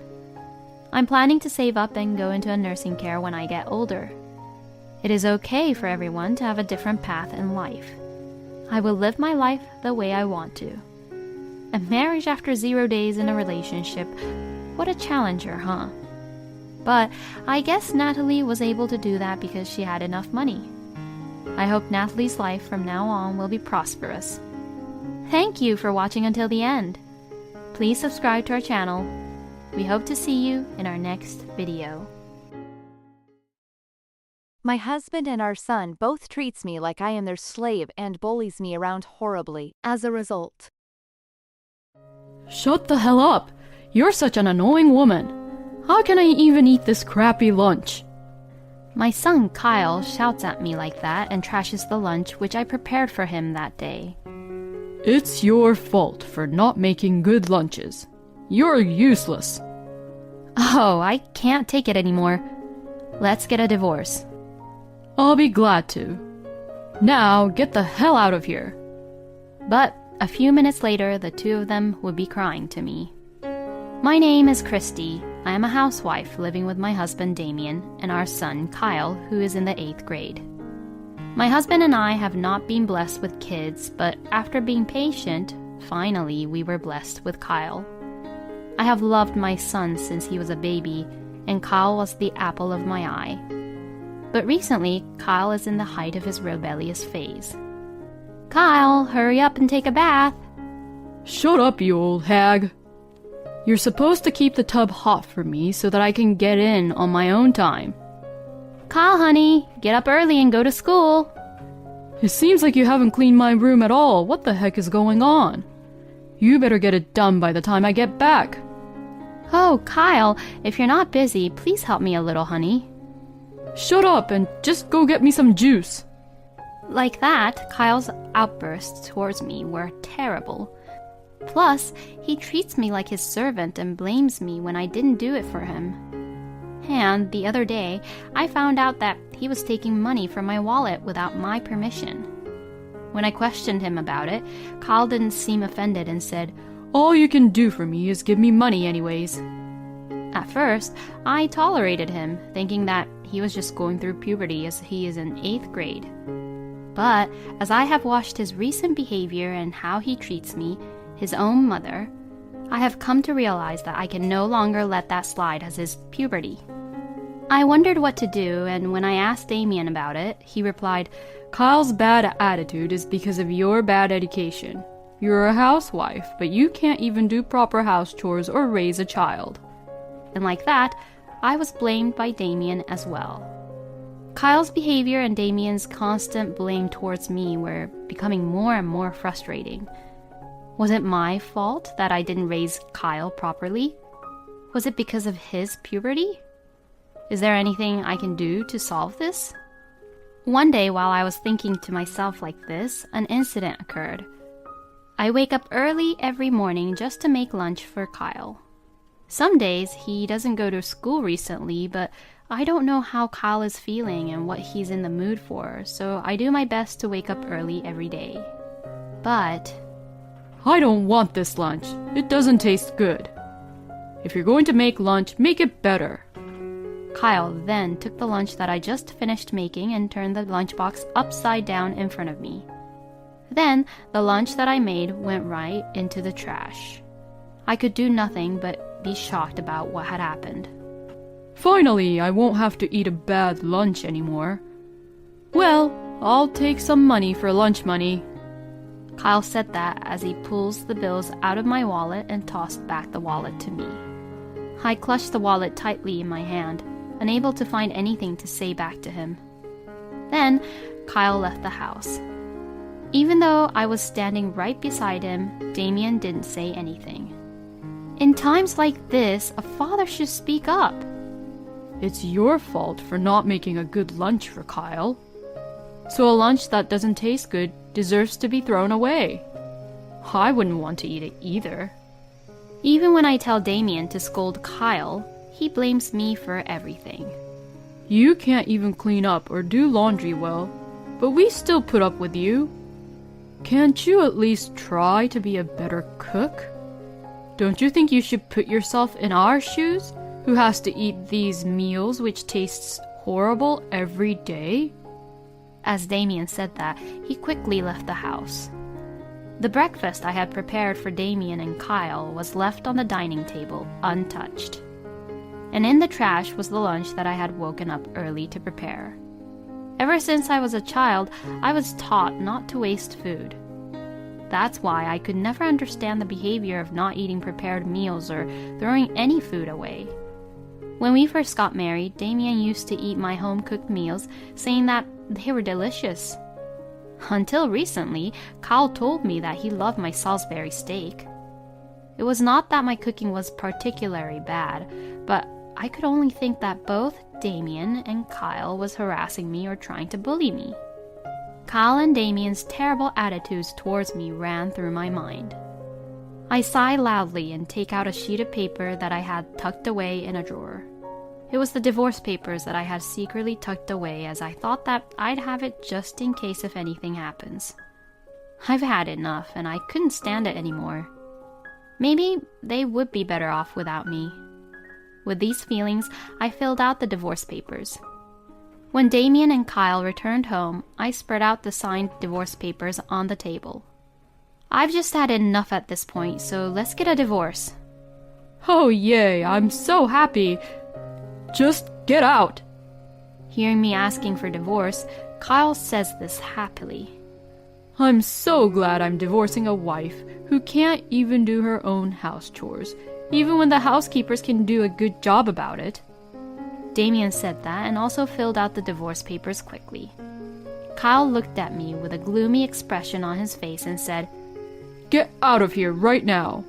I'm planning to save up and go into a nursing care when I get older. It is okay for everyone to have a different path in life. I will live my life the way I want to. A marriage after 0 days in a relationship, what a challenger, huh? But I guess Natalie was able to do that because she had enough money. I hope Natalie's life from now on will be prosperous. Thank you for watching until the end. Please subscribe to our channel. We hope to see you in our next video. My husband and our son both treats me like I am their slave and bullies me around horribly as a result. Shut the hell up! You're such an annoying woman. How can I even eat this crappy lunch? My son Kyle shouts at me like that and trashes the lunch which I prepared for him that day. It's your fault for not making good lunches. You're useless. Oh, I can't take it anymore. Let's get a divorce. I'll be glad to. Now, get the hell out of here. But a few minutes later, the two of them would be crying to me. My name is Christy. I am a housewife living with my husband Damien and our son Kyle, who is in the 8th grade. My husband and I have not been blessed with kids, but after being patient, finally we were blessed with Kyle. I have loved my son since he was a baby, and Kyle was the apple of my eye. But recently, Kyle is in the height of his rebellious phase. Kyle, hurry up and take a bath. Shut up, you old hag. You're supposed to keep the tub hot for me so that I can get in on my own time. Kyle, honey, get up early and go to school. It seems like you haven't cleaned my room at all. What the heck is going on? You better get it done by the time I get back. Oh, Kyle, if you're not busy, please help me a little, honey. Shut up and just go get me some juice. Like that, Kyle's outbursts towards me were terrible. Plus, he treats me like his servant and blames me when I didn't do it for him. And the other day, I found out that he was taking money from my wallet without my permission. When I questioned him about it, Kyle didn't seem offended and said, "All you can do for me is give me money anyways." At first, I tolerated him, thinking that he was just going through puberty as he is in 8th grade. But as I have watched his recent behavior and how he treats me, his own mother, I have come to realize that I can no longer let that slide as his puberty. I wondered what to do, and when I asked Damien about it, he replied, "Kyle's bad attitude is because of your bad education. You're a housewife, but you can't even do proper house chores or raise a child." And like that, I was blamed by Damien as well. Kyle's behavior and Damien's constant blame towards me were becoming more and more frustrating. Was it my fault that I didn't raise Kyle properly? Was it because of his puberty? Is there anything I can do to solve this? One day while I was thinking to myself like this, an incident occurred. I wake up early every morning just to make lunch for Kyle. Some days he doesn't go to school recently, but I don't know how Kyle is feeling and what he's in the mood for, so I do my best to wake up early every day. But I don't want this lunch. It doesn't taste good. If you're going to make lunch, make it better. Kyle then took the lunch that I just finished making and turned the lunchbox upside down in front of me. Then the lunch that I made went right into the trash. I could do nothing but be shocked about what had happened. Finally, I won't have to eat a bad lunch anymore. Well, I'll take some money for lunch money. Kyle said that as he pulls the bills out of my wallet and tossed back the wallet to me. I clutched the wallet tightly in my hand, unable to find anything to say back to him. Then Kyle left the house. Even though I was standing right beside him, Damien didn't say anything. In times like this, a father should speak up. It's your fault for not making a good lunch for Kyle. So a lunch that doesn't taste good deserves to be thrown away. I wouldn't want to eat it either. Even when I tell Damien to scold Kyle, he blames me for everything. You can't even clean up or do laundry well, but we still put up with you. Can't you at least try to be a better cook? Don't you think you should put yourself in our shoes, who has to eat these meals which tastes horrible every day? As Damien said that, he quickly left the house. The breakfast I had prepared for Damien and Kyle was left on the dining table, untouched. And in the trash was the lunch that I had woken up early to prepare. Ever since I was a child, I was taught not to waste food. That's why I could never understand the behavior of not eating prepared meals or throwing any food away. When we first got married, Damien used to eat my home-cooked meals, saying that they were delicious. Until recently, Kyle told me that he loved my Salisbury steak. It was not that my cooking was particularly bad, but I could only think that both Damien and Kyle was harassing me or trying to bully me. Kyle and Damien's terrible attitudes towards me ran through my mind. I sigh loudly and take out a sheet of paper that I had tucked away in a drawer. It was the divorce papers that I had secretly tucked away, as I thought that I'd have it just in case if anything happens. I've had enough and I couldn't stand it anymore. Maybe they would be better off without me. With these feelings, I filled out the divorce papers. When Damien and Kyle returned home, I spread out the signed divorce papers on the table. I've just had enough at this point, so let's get a divorce. Oh yay, I'm so happy. Just get out. Hearing me asking for divorce, Kyle says this happily. I'm so glad I'm divorcing a wife who can't even do her own house chores, even when the housekeepers can do a good job about it. Damien said that and also filled out the divorce papers quickly. Kyle looked at me with a gloomy expression on his face and said, Get out of here right now.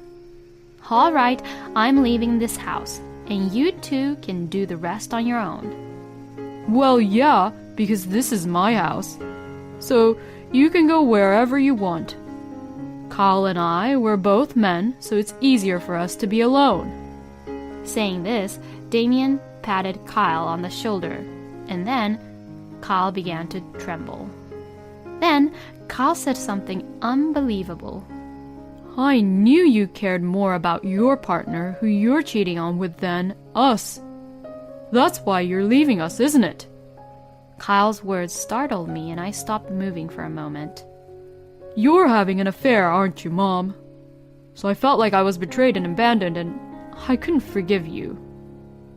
All right, I'm leaving this house, and you two can do the rest on your own. Well, yeah, because this is my house. So you can go wherever you want. Kyle and I were both men, so it's easier for us to be alone. Saying this, Damien patted Kyle on the shoulder, and then Kyle began to tremble. Then Kyle said something unbelievable. I knew you cared more about your partner who you're cheating on with than us. That's why you're leaving us, isn't it? Kyle's words startled me and I stopped moving for a moment. You're having an affair, aren't you, Mom? So I felt like I was betrayed and abandoned and I couldn't forgive you.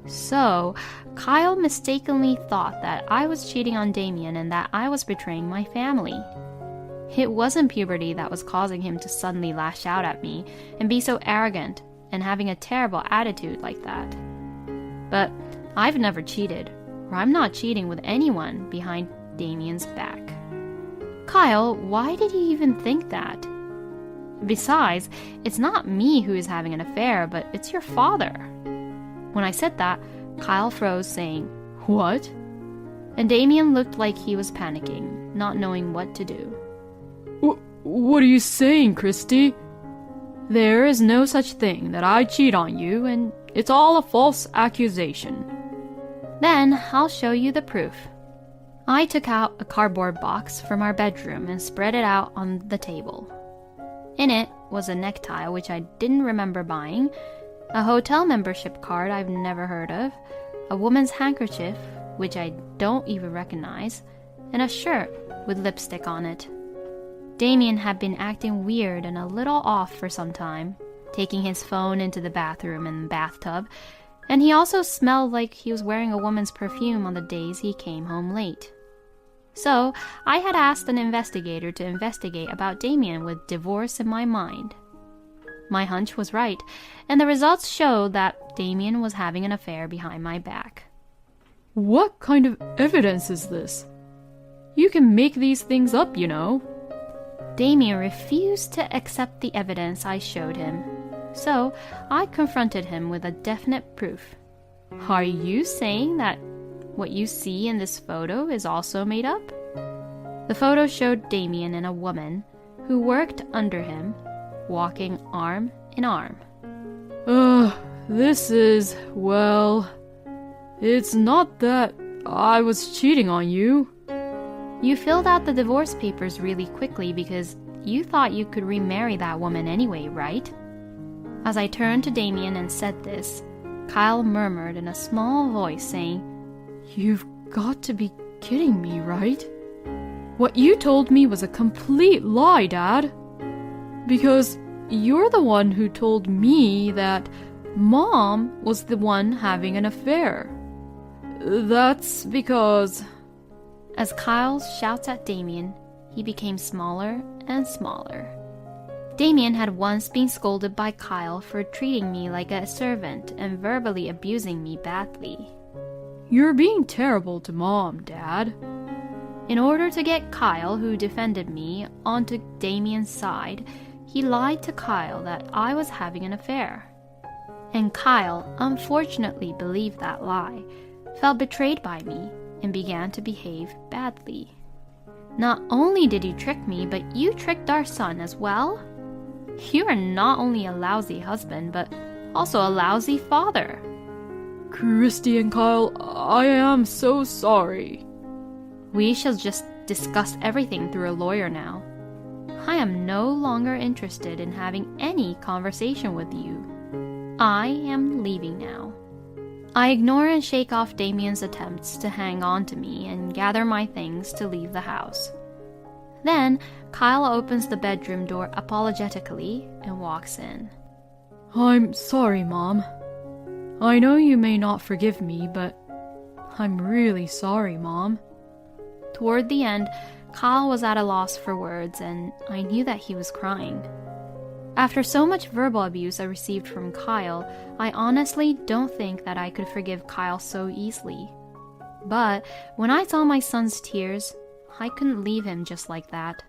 So, Kyle mistakenly thought that I was cheating on Damien and that I was betraying my family. It wasn't puberty that was causing him to suddenly lash out at me and be so arrogant and having a terrible attitude like that. But I've never cheated, or I'm not cheating with anyone behind Damien's back. Kyle, why did you even think that? Besides, it's not me who is having an affair, but it's your father. When I said that, Kyle froze, saying, What? And Damien looked like he was panicking, not knowing what to do. What are you saying, Christy? There is no such thing that I cheat on you, and it's all a false accusation. Then I'll show you the proof. I took out a cardboard box from our bedroom and spread it out on the table. In it was a necktie which I didn't remember buying, a hotel membership card I've never heard of, a woman's handkerchief which I don't even recognize, and a shirt with lipstick on it. Damien had been acting weird and a little off for some time, taking his phone into the bathroom and bathtub, and he also smelled like he was wearing a woman's perfume on the days he came home late. So I had asked an investigator to investigate about Damien with divorce in my mind. My hunch was right, and the results showed that Damien was having an affair behind my back. What kind of evidence is this? You can make these things up, you know. Damien refused to accept the evidence I showed him, so I confronted him with a definite proof. Are you saying that what you see in this photo is also made up? The photo showed Damien and a woman who worked under him, walking arm in arm. This is, well, it's not that I was cheating on you. You filled out the divorce papers really quickly because you thought you could remarry that woman anyway, right? As I turned to Damien and said this, Kyle murmured in a small voice saying, You've got to be kidding me, right? What you told me was a complete lie, Dad. Because you're the one who told me that Mom was the one having an affair. That's because... As Kyle shouts at Damien, he became smaller and smaller. Damien had once been scolded by Kyle for treating me like a servant and verbally abusing me badly. You're being terrible to Mom, Dad. In order to get Kyle, who defended me, onto Damien's side, he lied to Kyle that I was having an affair. And Kyle unfortunately believed that lie, felt betrayed by me, and began to behave badly. Not only did you trick me, but you tricked our son as well. You are not only a lousy husband, but also a lousy father. Christy and Kyle, I am so sorry. We shall just discuss everything through a lawyer now. I am no longer interested in having any conversation with you. I am leaving now. I ignore and shake off Damien's attempts to hang on to me and gather my things to leave the house. Then, Kyle opens the bedroom door apologetically and walks in. I'm sorry, Mom. I know you may not forgive me, but I'm really sorry, Mom. Toward the end, Kyle was at a loss for words, and I knew that he was crying. After so much verbal abuse I received from Kyle, I honestly don't think that I could forgive Kyle so easily. But when I saw my son's tears, I couldn't leave him just like that.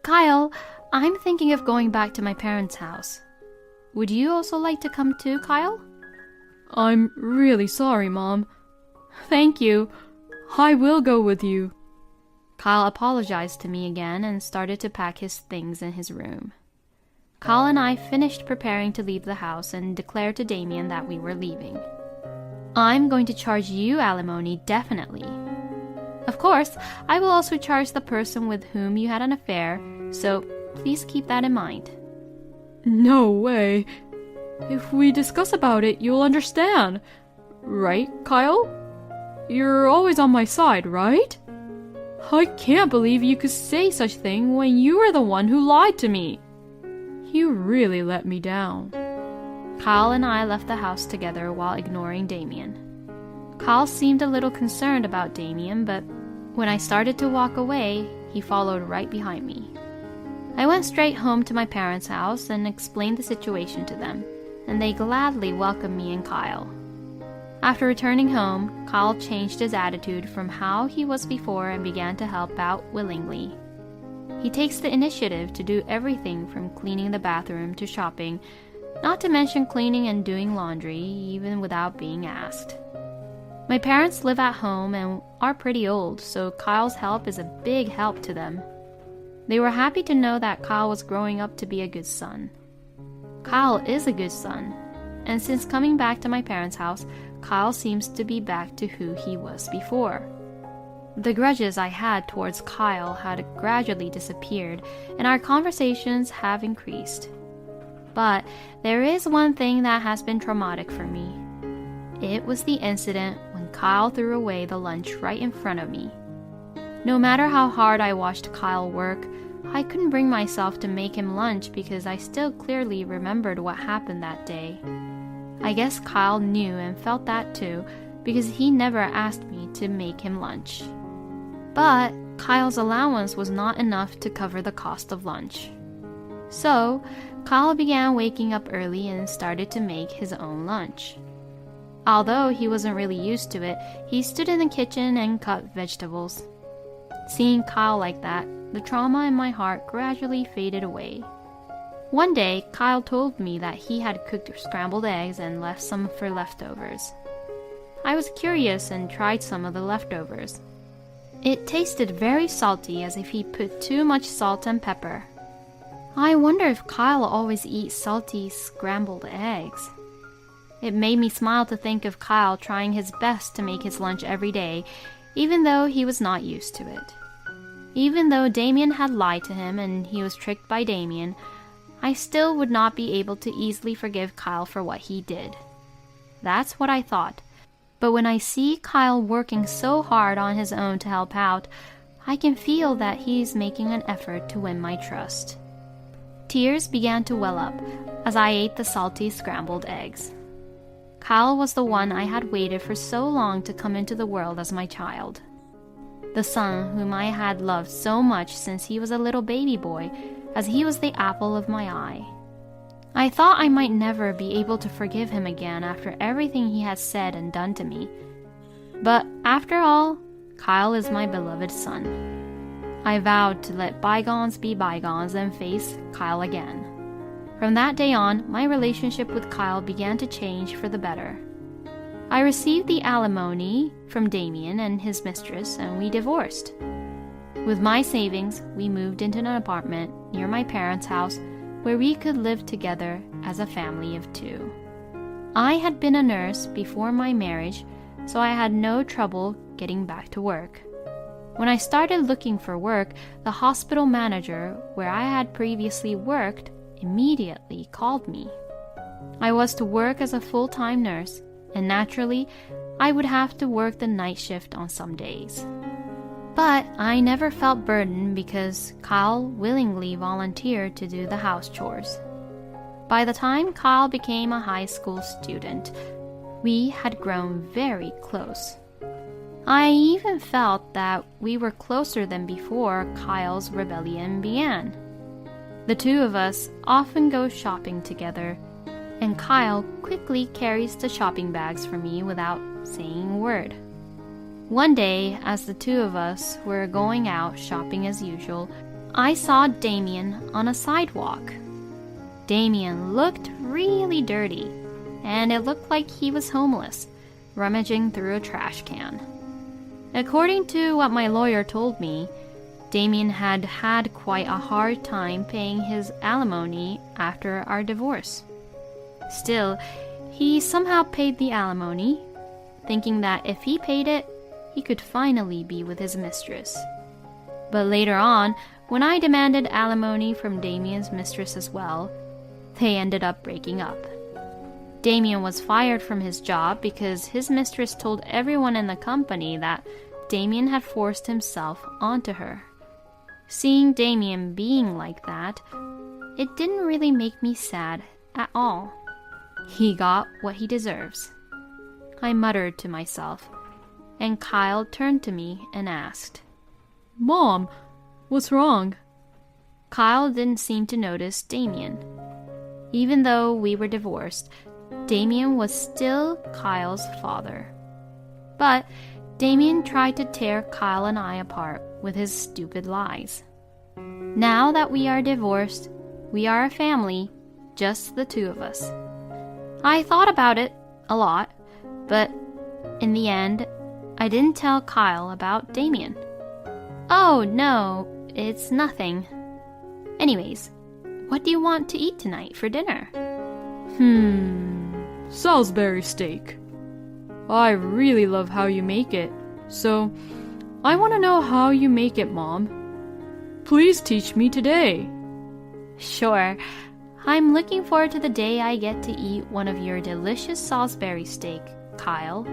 Kyle, I'm thinking of going back to my parents' house. Would you also like to come too, Kyle? I'm really sorry, Mom. Thank you. I will go with you. Kyle apologized to me again and started to pack his things in his room. Kyle and I finished preparing to leave the house and declared to Damien that we were leaving. I'm going to charge you alimony, definitely. Of course, I will also charge the person with whom you had an affair, so please keep that in mind. No way. If we discuss about it, you'll understand. Right, Kyle? You're always on my side, right? I can't believe you could say such thing when you were the one who lied to me. You really let me down. Kyle and I left the house together while ignoring Damien. Kyle seemed a little concerned about Damien, but when I started to walk away, he followed right behind me. I went straight home to my parents' house and explained the situation to them, and they gladly welcomed me and Kyle. After returning home, Kyle changed his attitude from how he was before and began to help out willingly. He takes the initiative to do everything from cleaning the bathroom to shopping, not to mention cleaning and doing laundry, even without being asked. My parents live at home and are pretty old, so Kyle's help is a big help to them. They were happy to know that Kyle was growing up to be a good son. Kyle is a good son, and since coming back to my parents' house, Kyle seems to be back to who he was before. The grudges I had towards Kyle had gradually disappeared, and our conversations have increased. But there is one thing that has been traumatic for me. It was the incident when Kyle threw away the lunch right in front of me. No matter how hard I watched Kyle work, I couldn't bring myself to make him lunch because I still clearly remembered what happened that day. I guess Kyle knew and felt that too, because he never asked me to make him lunch. But Kyle's allowance was not enough to cover the cost of lunch. So, Kyle began waking up early and started to make his own lunch. Although he wasn't really used to it, he stood in the kitchen and cut vegetables. Seeing Kyle like that, the trauma in my heart gradually faded away. One day, Kyle told me that he had cooked scrambled eggs and left some for leftovers. I was curious and tried some of the leftovers. It tasted very salty, as if he put too much salt and pepper. I wonder if Kyle always eats salty scrambled eggs. It made me smile to think of Kyle trying his best to make his lunch every day, even though he was not used to it. Even though Damien had lied to him and he was tricked by Damien, I still would not be able to easily forgive Kyle for what he did. That's what I thought. But when I see Kyle working so hard on his own to help out, I can feel that he's making an effort to win my trust. Tears began to well up as I ate the salty scrambled eggs. Kyle was the one I had waited for so long to come into the world as my child. The son whom I had loved so much since he was a little baby boy, as he was the apple of my eye. I thought I might never be able to forgive him again after everything he had said and done to me. But after all, Kyle is my beloved son. I vowed to let bygones be bygones and face Kyle again. From that day on, my relationship with Kyle began to change for the better. I received the alimony from Damien and his mistress, and we divorced. With my savings, we moved into an apartment near my parents' house where we could live together as a family of two. I had been a nurse before my marriage, so I had no trouble getting back to work. When I started looking for work, the hospital manager where I had previously worked immediately called me. I was to work as a full-time nurse, and naturally, I would have to work the night shift on some days. But I never felt burdened because Kyle willingly volunteered to do the house chores. By the time Kyle became a high school student, we had grown very close. I even felt that we were closer than before Kyle's rebellion began. The two of us often go shopping together, and Kyle quickly carries the shopping bags for me without saying a word. One day, as the two of us were going out shopping as usual, I saw Damien on a sidewalk. Damien looked really dirty, and it looked like he was homeless, rummaging through a trash can. According to what my lawyer told me, Damien had had quite a hard time paying his alimony after our divorce. Still, he somehow paid the alimony, thinking that if he paid it, he could finally be with his mistress. But later on, when I demanded alimony from Damien's mistress as well, they ended up breaking up. Damien was fired from his job because his mistress told everyone in the company that Damien had forced himself onto her. Seeing Damien being like that, it didn't really make me sad at all. He got what he deserves. I muttered to myself, and Kyle turned to me and asked, "Mom, what's wrong?" Kyle didn't seem to notice Damien. Even though we were divorced, Damien was still Kyle's father. But Damien tried to tear Kyle and I apart with his stupid lies. Now that we are divorced, we are a family, just the two of us. I thought about it a lot, but in the end, I didn't tell Kyle about Damien. "Oh, no, it's nothing. Anyways, what do you want to eat tonight for dinner?" Salisbury steak. I really love how you make it, so I want to know how you make it, Mom. Please teach me today. Sure. I'm looking forward to the day I get to eat one of your delicious Salisbury steak, Kyle.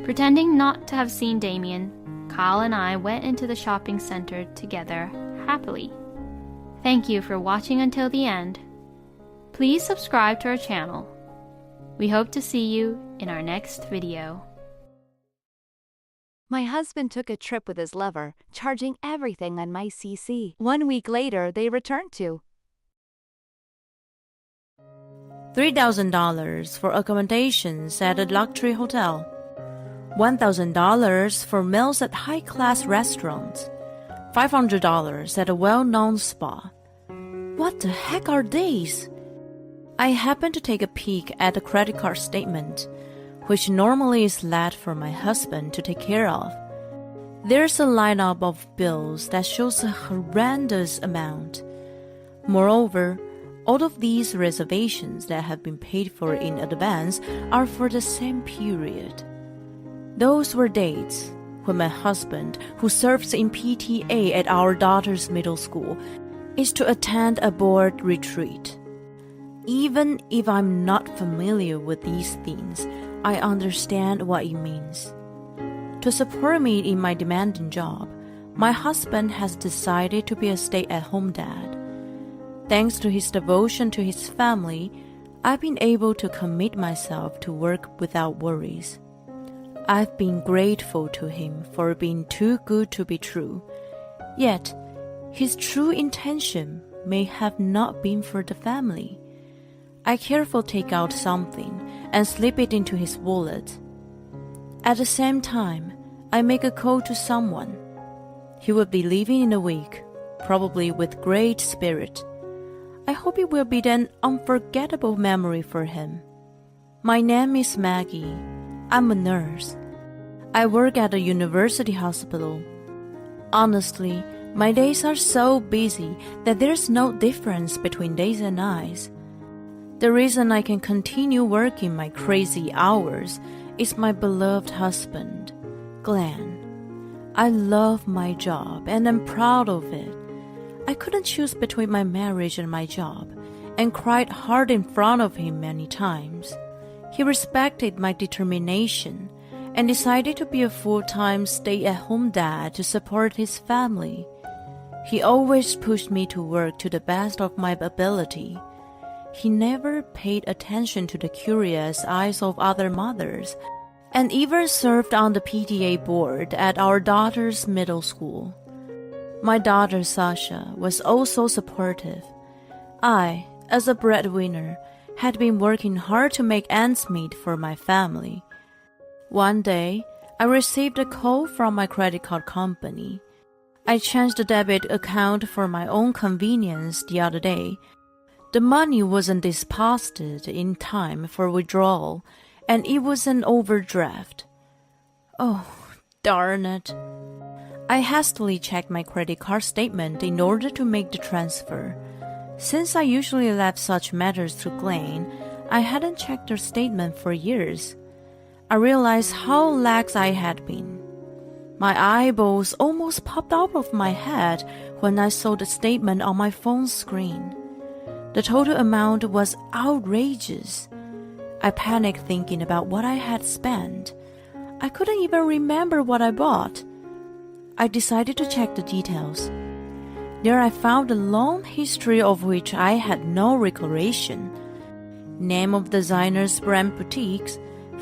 Pretending not to have seen Damien, Kyle and I went into the shopping center together happily. Thank you for watching until the end. Please subscribe to our channel. We hope to see you in our next video. My husband took a trip with his lover, charging everything on my CC. 1 week later, they returned to $3,000 for accommodations at a luxury hotel, $1,000 for meals at high-class restaurants, $500 at a well-known spa. What the heck are these? I happened to take a peek at the credit card statement, which normally is left for my husband to take care of. There's a lineup of bills that shows a horrendous amount. Moreover, all of these reservations that have been paid for in advance are for the same period. Those were dates when my husband, who serves in PTA at our daughter's middle school, is to attend a board retreat. Even if I'm not familiar with these things, I understand what it means. To support me in my demanding job, my husband has decided to be a stay-at-home dad. Thanks to his devotion to his family, I've been able to commit myself to work without worries. I've been grateful to him for being too good to be true. Yet, his true intention may have not been for the family. I carefully take out something and slip it into his wallet. At the same time, I make a call to someone. He will be leaving in a week, probably with great spirit. I hope it will be an unforgettable memory for him. My name is Maggie. I'm a nurse. I work at a university hospital. Honestly, my days are so busy that there's no difference between days and nights. The reason I can continue working my crazy hours is my beloved husband, Glenn. I love my job and I'm proud of it. I couldn't choose between my marriage and my job, and cried hard in front of him many times. He respected my determination and decided to be a full-time stay-at-home dad to support his family. He always pushed me to work to the best of my ability. He never paid attention to the curious eyes of other mothers, and even served on the PTA board at our daughter's middle school. My daughter Sasha was also supportive. I, as a breadwinner, had been working hard to make ends meet for my family. One day, I received a call from my credit card company. I changed the debit account for my own convenience the other day. The money wasn't deposited in time for withdrawal, and it was an overdraft. Oh, darn it. I hastily checked my credit card statement in order to make the transfer. Since I usually left such matters to Glenn, I hadn't checked their statement for years. I realized how lax I had been. My eyeballs almost popped out of my head when I saw the statement on my phone screen. The total amount was outrageous. I panicked thinking about what I had spent. I couldn't even remember what I bought. I decided to check the details. There I found a long history of which I had no recollection. Name of designers, brand boutiques,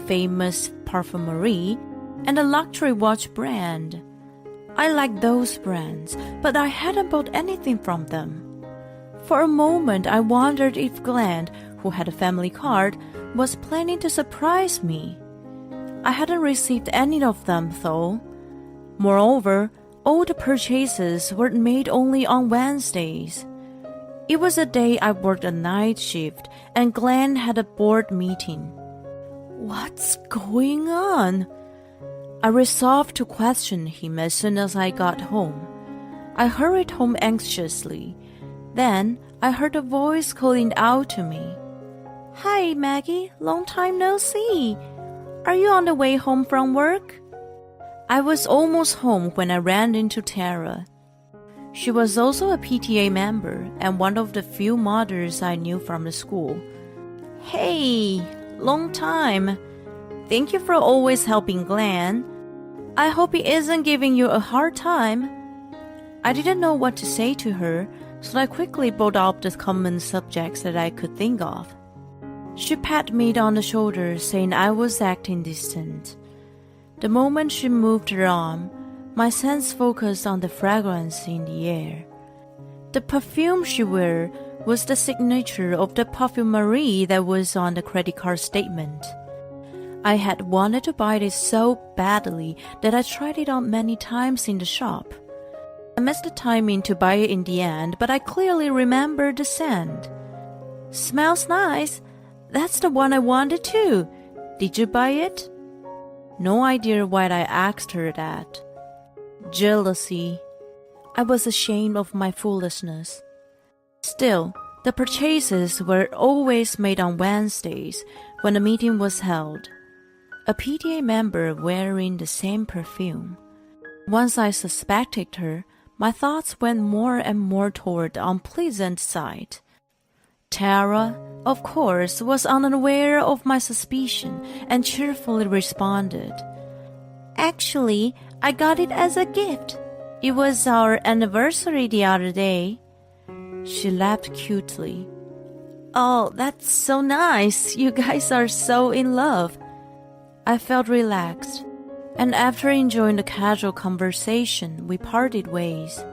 famous perfumery, and a luxury watch brand. I liked those brands, but I hadn't bought anything from them. For a moment I wondered if Glenn, who had a family card, was planning to surprise me. I hadn't received any of them though. Moreover, all the purchases were made only on Wednesdays. It was a day I worked a night shift and Glenn had a board meeting. What's going on? I resolved to question him as soon as I got home. I hurried home anxiously. Then I heard a voice calling out to me. Hi, Maggie. Long time no see. Are you on the way home from work? I was almost home when I ran into Tara. She was also a PTA member and one of the few mothers I knew from the school. Hey, long time. Thank you for always helping Glenn. I hope he isn't giving you a hard time. I didn't know what to say to her, so I quickly brought up the common subjects that I could think of. She patted me on the shoulder, saying I was acting distant. The moment she moved her arm, my sense focused on the fragrance in the air. The perfume she wore was the signature of the perfumery that was on the credit card statement. I had wanted to buy it so badly that I tried it on many times in the shop. I missed the timing to buy it in the end, but I clearly remembered the scent. Smells nice. That's the one I wanted too. Did you buy it? No idea why I asked her that. Jealousy. I was ashamed of my foolishness. Still, the purchases were always made on Wednesdays when the meeting was held. A PTA member wearing the same perfume. Once I suspected her, my thoughts went more and more toward the unpleasant side. Tara, of course, was unaware of my suspicion and cheerfully responded. Actually, I got it as a gift. It was our anniversary the other day. She laughed cutely. Oh, that's so nice. You guys are so in love. I felt relaxed, and after enjoying the casual conversation, we parted ways.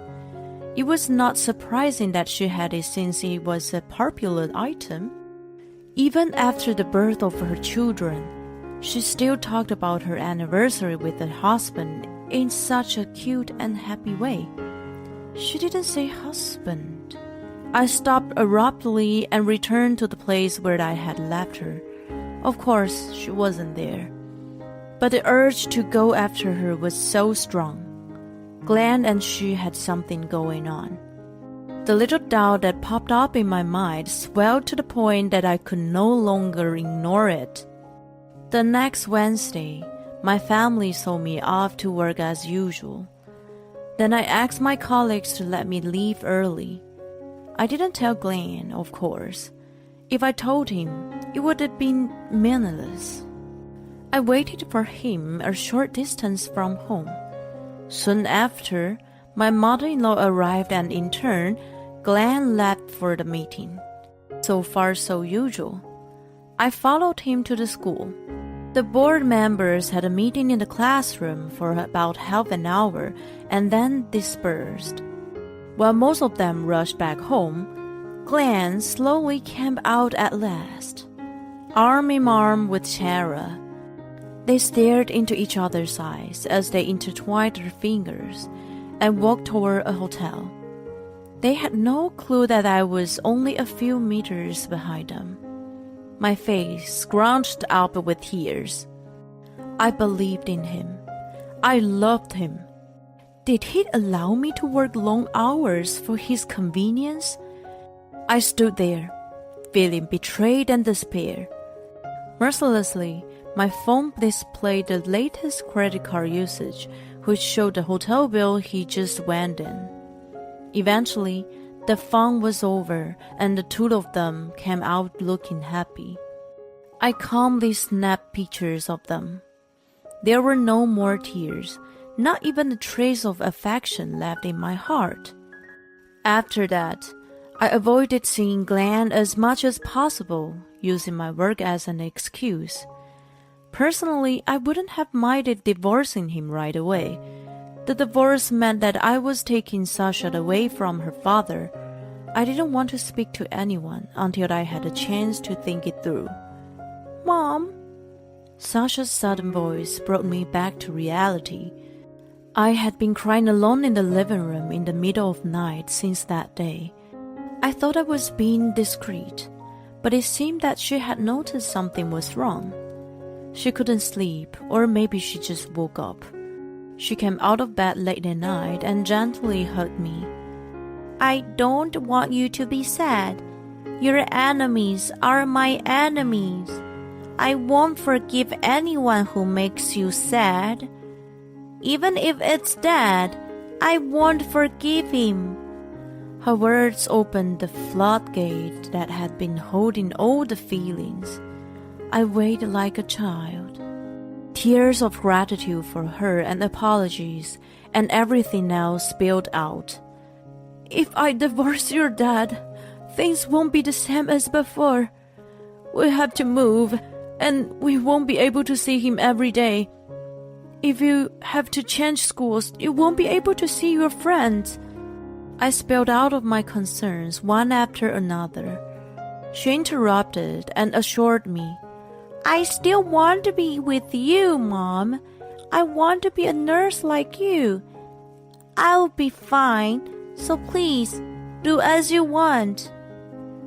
It was not surprising that she had it since it was a popular item. Even after the birth of her children, she still talked about her anniversary with her husband in such a cute and happy way. She didn't say husband. I stopped abruptly and returned to the place where I had left her. Of course, she wasn't there. But the urge to go after her was so strong. Glenn and she had something going on. The little doubt that popped up in my mind swelled to the point that I could no longer ignore it. The next Wednesday, my family saw me off to work as usual. Then I asked my colleagues to let me leave early. I didn't tell Glenn, of course. If I told him, it would have been meaningless. I waited for him a short distance from home. Soon after, my mother-in-law arrived and in turn, Glenn left for the meeting. So far so usual. I followed him to the school. The board members had a meeting in the classroom for about half an hour and then dispersed. While most of them rushed back home, Glenn slowly came out at last, arm in arm with Tara. They stared into each other's eyes as they intertwined their fingers and walked toward a hotel. They had no clue that I was only a few meters behind them. My face scrunched up with tears. I believed in him. I loved him. Did he allow me to work long hours for his convenience? I stood there, feeling betrayed and despair. Mercilessly, my phone displayed the latest credit card usage, which showed the hotel bill he just went in. Eventually, the fun was over and the two of them came out looking happy. I calmly snapped pictures of them. There were no more tears, not even a trace of affection left in my heart. After that, I avoided seeing Glenn as much as possible, using my work as an excuse. Personally, I wouldn't have minded divorcing him right away. The divorce meant that I was taking Sasha away from her father. I didn't want to speak to anyone until I had a chance to think it through. Mom? Sasha's sudden voice brought me back to reality. I had been crying alone in the living room in the middle of the night since that day. I thought I was being discreet, but it seemed that she had noticed something was wrong. She couldn't sleep, or maybe she just woke up. She came out of bed late at night and gently hugged me. I don't want you to be sad. Your enemies are my enemies. I won't forgive anyone who makes you sad. Even if it's Dad, I won't forgive him." Her words opened the floodgate that had been holding all the feelings. I waited like a child. Tears of gratitude for her and apologies, and everything else spilled out. "If I divorce your dad, things won't be the same as before. We have to move, and we won't be able to see him every day. If you have to change schools, you won't be able to see your friends." I spilled out of my concerns one after another. She interrupted and assured me, "I still want to be with you, Mom. I want to be a nurse like you. I'll be fine, so please, do as you want."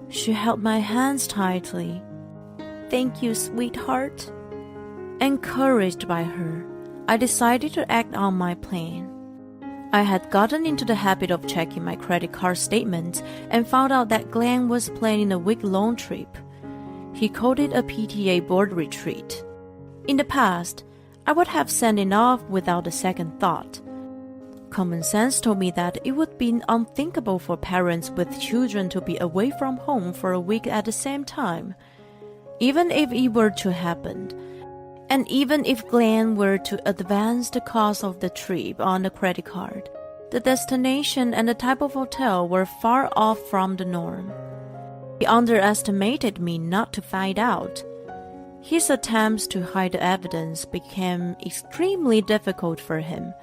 She held my hands tightly. "Thank you, sweetheart." Encouraged by her, I decided to act on my plan. I had gotten into the habit of checking my credit card statements and found out that Glenn was planning a week-long trip. He called it a PTA board retreat. In the past, I would have sent it off without a second thought. Common sense told me that it would be unthinkable for parents with children to be away from home for a week at the same time. Even if it were to happen, and even if Glenn were to advance the cost of the trip on the credit card, the destination and the type of hotel were far off from the norm. He underestimated me not to find out. His attempts to hide the evidence became extremely difficult for him.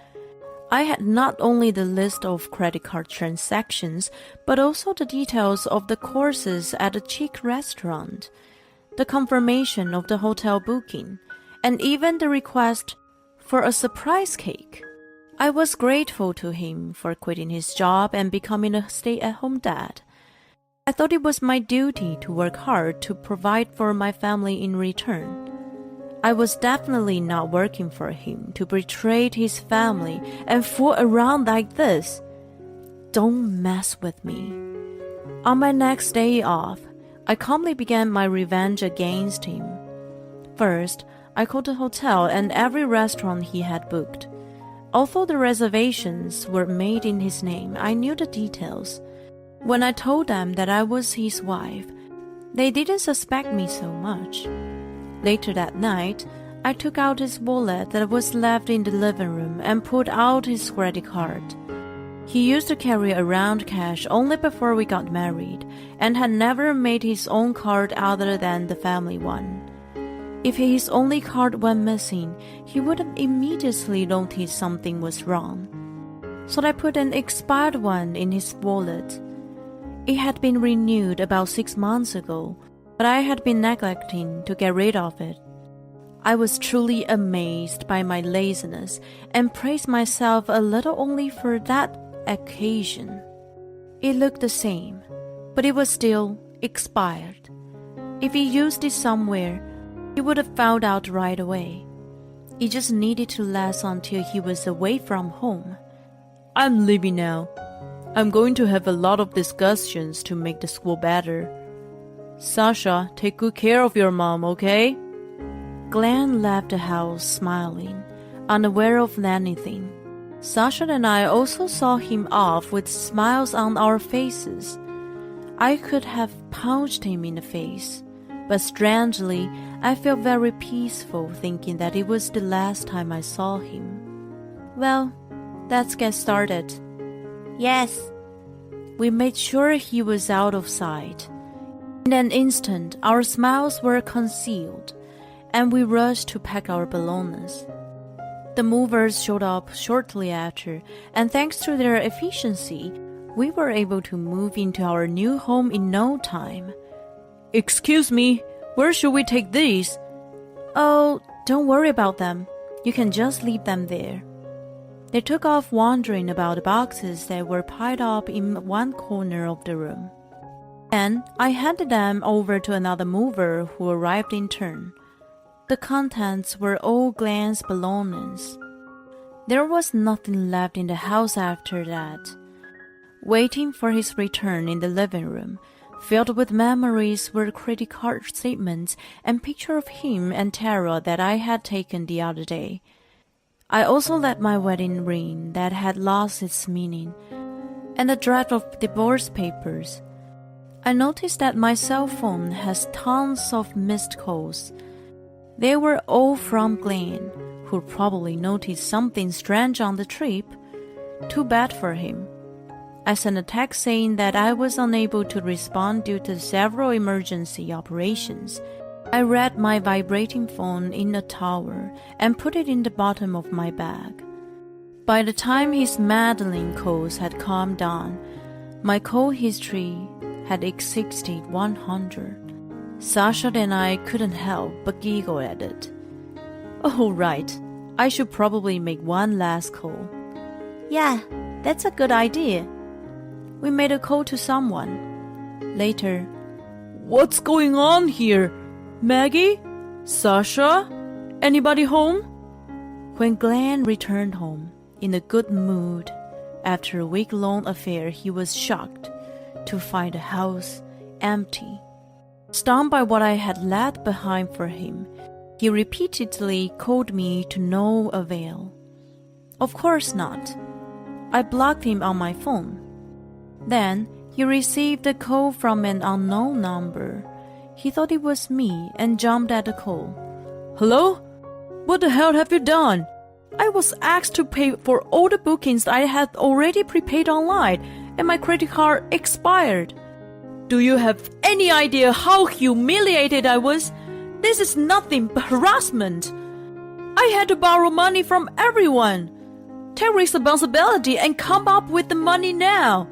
I had not only the list of credit card transactions, but also the details of the courses at a chic restaurant, the confirmation of the hotel booking, and even the request for a surprise cake. I was grateful to him for quitting his job and becoming a stay-at-home dad. I thought it was my duty to work hard to provide for my family in return. I was definitely not working for him to betray his family and fool around like this. Don't mess with me. On my next day off, I calmly began my revenge against him. First, I called the hotel and every restaurant he had booked. Although the reservations were made in his name, I knew the details. When I told them that I was his wife, they didn't suspect me so much. Later that night, I took out his wallet that was left in the living room and pulled out his credit card. He used to carry around cash only before we got married and had never made his own card other than the family one. If his only card went missing, he would have immediately noticed something was wrong. So I put an expired one in his wallet. It had been renewed about 6 months ago, but I had been neglecting to get rid of it. I was truly amazed by my laziness and praised myself a little only for that occasion. It looked the same, but it was still expired. If he used it somewhere, he would have found out right away. It just needed to last until he was away from home. I'm leaving now. I'm going to have a lot of discussions to make the school better. Sasha, take good care of your mom, okay? Glenn left the house smiling, unaware of anything. Sasha and I also saw him off with smiles on our faces. I could have punched him in the face, but strangely, I felt very peaceful thinking that it was the last time I saw him. Well, let's get started. Yes. We made sure he was out of sight. In an instant, our smiles were concealed, and we rushed to pack our belongings. The movers showed up shortly after, and thanks to their efficiency, we were able to move into our new home in no time. Excuse me, where should we take these? Oh, don't worry about them. You can just leave them there. They took off wondering about the boxes that were piled up in one corner of the room. Then I handed them over to another mover who arrived in turn. The contents were all Glenn's belongings. There was nothing left in the house after that. Waiting for his return in the living room, Filled with memories were credit card statements and picture of him and Tara that I had taken the other day. I also left my wedding ring that had lost its meaning, and a draft of divorce papers. I noticed that my cell phone has tons of missed calls. They were all from Glenn, who probably noticed something strange on the trip. Too bad for him. I sent a text saying that I was unable to respond due to several emergency operations. I read my vibrating phone in a tower and put it in the bottom of my bag. By the time his meddling calls had calmed down, my call history had exceeded 100. Sasha and I couldn't help but giggle at it. Oh, right. I should probably make one last call. Yeah, that's a good idea. We made a call to someone. Later, what's going on here? Maggie? Sasha? Anybody home? When Glenn returned home, in a good mood, after a week-long affair, he was shocked to find the house empty. Stunned by what I had left behind for him, he repeatedly called me to no avail. Of course not. I blocked him on my phone. Then he received a call from an unknown number. He thought it was me and jumped at the call. Hello? What the hell have you done? I was asked to pay for all the bookings I had already prepaid online, and my credit card expired. Do you have any idea how humiliated I was? This is nothing but harassment. I had to borrow money from everyone. Take responsibility and come up with the money now.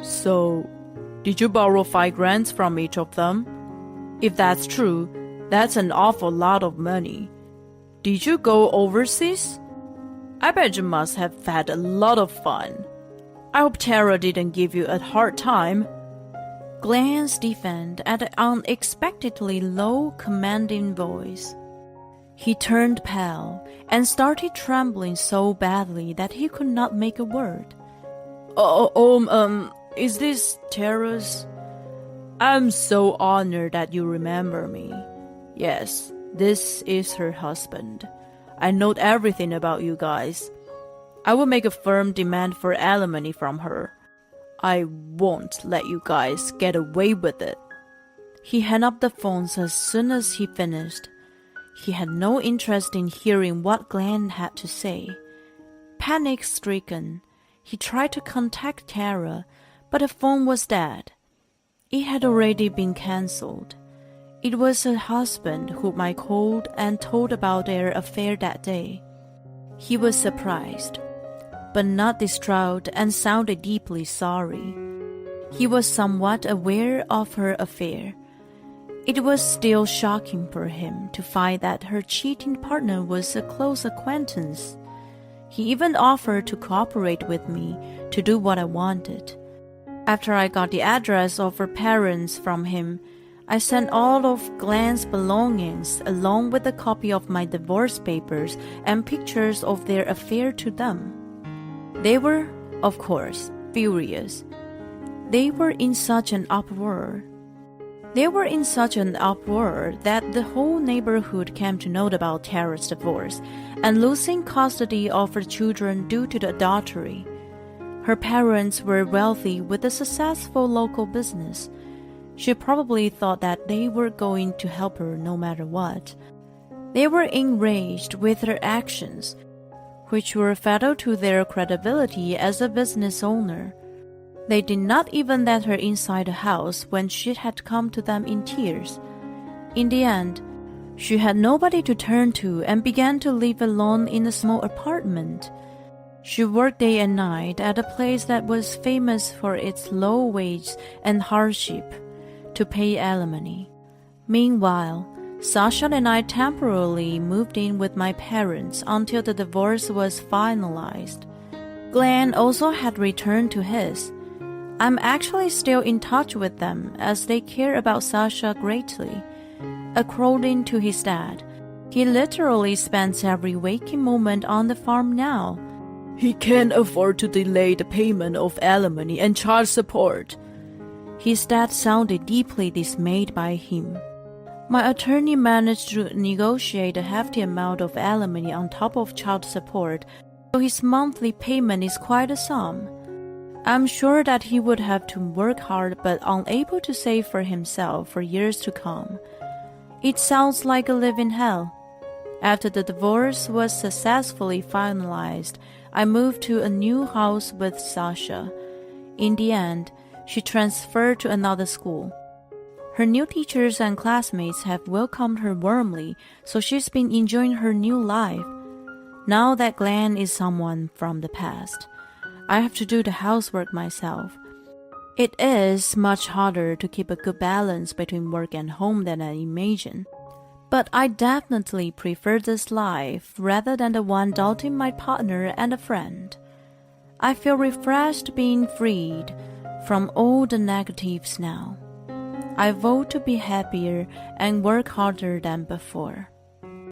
So, did you borrow 5 grand from each of them? If that's true, that's an awful lot of money. Did you go overseas? I bet you must have had a lot of fun. I hope Tara didn't give you a hard time. Glenn stiffened at the unexpectedly low, commanding voice. He turned pale and started trembling so badly that he could not make a word. Is this Tara's? I'm so honored that you remember me. Yes, this is her husband. I know everything about you guys. I will make a firm demand for alimony from her. I won't let you guys get away with it. He hung up the phones as soon as he finished. He had no interest in hearing what Glenn had to say. Panic-stricken, he tried to contact Tara, but the phone was dead. It had already been cancelled. It was her husband whom I called and told about their affair that day. He was surprised, but not distraught, and sounded deeply sorry. He was somewhat aware of her affair. It was still shocking for him to find that her cheating partner was a close acquaintance. He even offered to cooperate with me to do what I wanted. After I got the address of her parents from him, I sent all of Glenn's belongings along with a copy of my divorce papers and pictures of their affair to them. They were, of course, furious. They were in such an uproar. That the whole neighborhood came to know about Tara's divorce and losing custody of her children due to the adultery. Her parents were wealthy with a successful local business. She probably thought that they were going to help her no matter what. They were enraged with her actions, which were fatal to their credibility as a business owner. They did not even let her inside the house when she had come to them in tears. In the end, she had nobody to turn to and began to live alone in a small apartment. She worked day and night at a place that was famous for its low wage and hardship to pay alimony. Meanwhile, Sasha and I temporarily moved in with my parents until the divorce was finalized. Glenn also had returned to his. I'm actually still in touch with them as they care about Sasha greatly. According to his dad, he literally spends every waking moment on the farm now. He can't afford to delay the payment of alimony and child support. His dad sounded deeply dismayed by him. My attorney managed to negotiate a hefty amount of alimony on top of child support, so his monthly payment is quite a sum. I'm sure that he would have to work hard but unable to save for himself for years to come. It sounds like a living hell. After the divorce was successfully finalized, I moved to a new house with Sasha. In the end, she transferred to another school. Her new teachers and classmates have welcomed her warmly, so she's been enjoying her new life. Now that Glenn is someone from the past, I have to do the housework myself. It is much harder to keep a good balance between work and home than I imagine. But I definitely prefer this life rather than the one doubting my partner and a friend. I feel refreshed being freed from all the negatives now. I vote to be happier and work harder than before.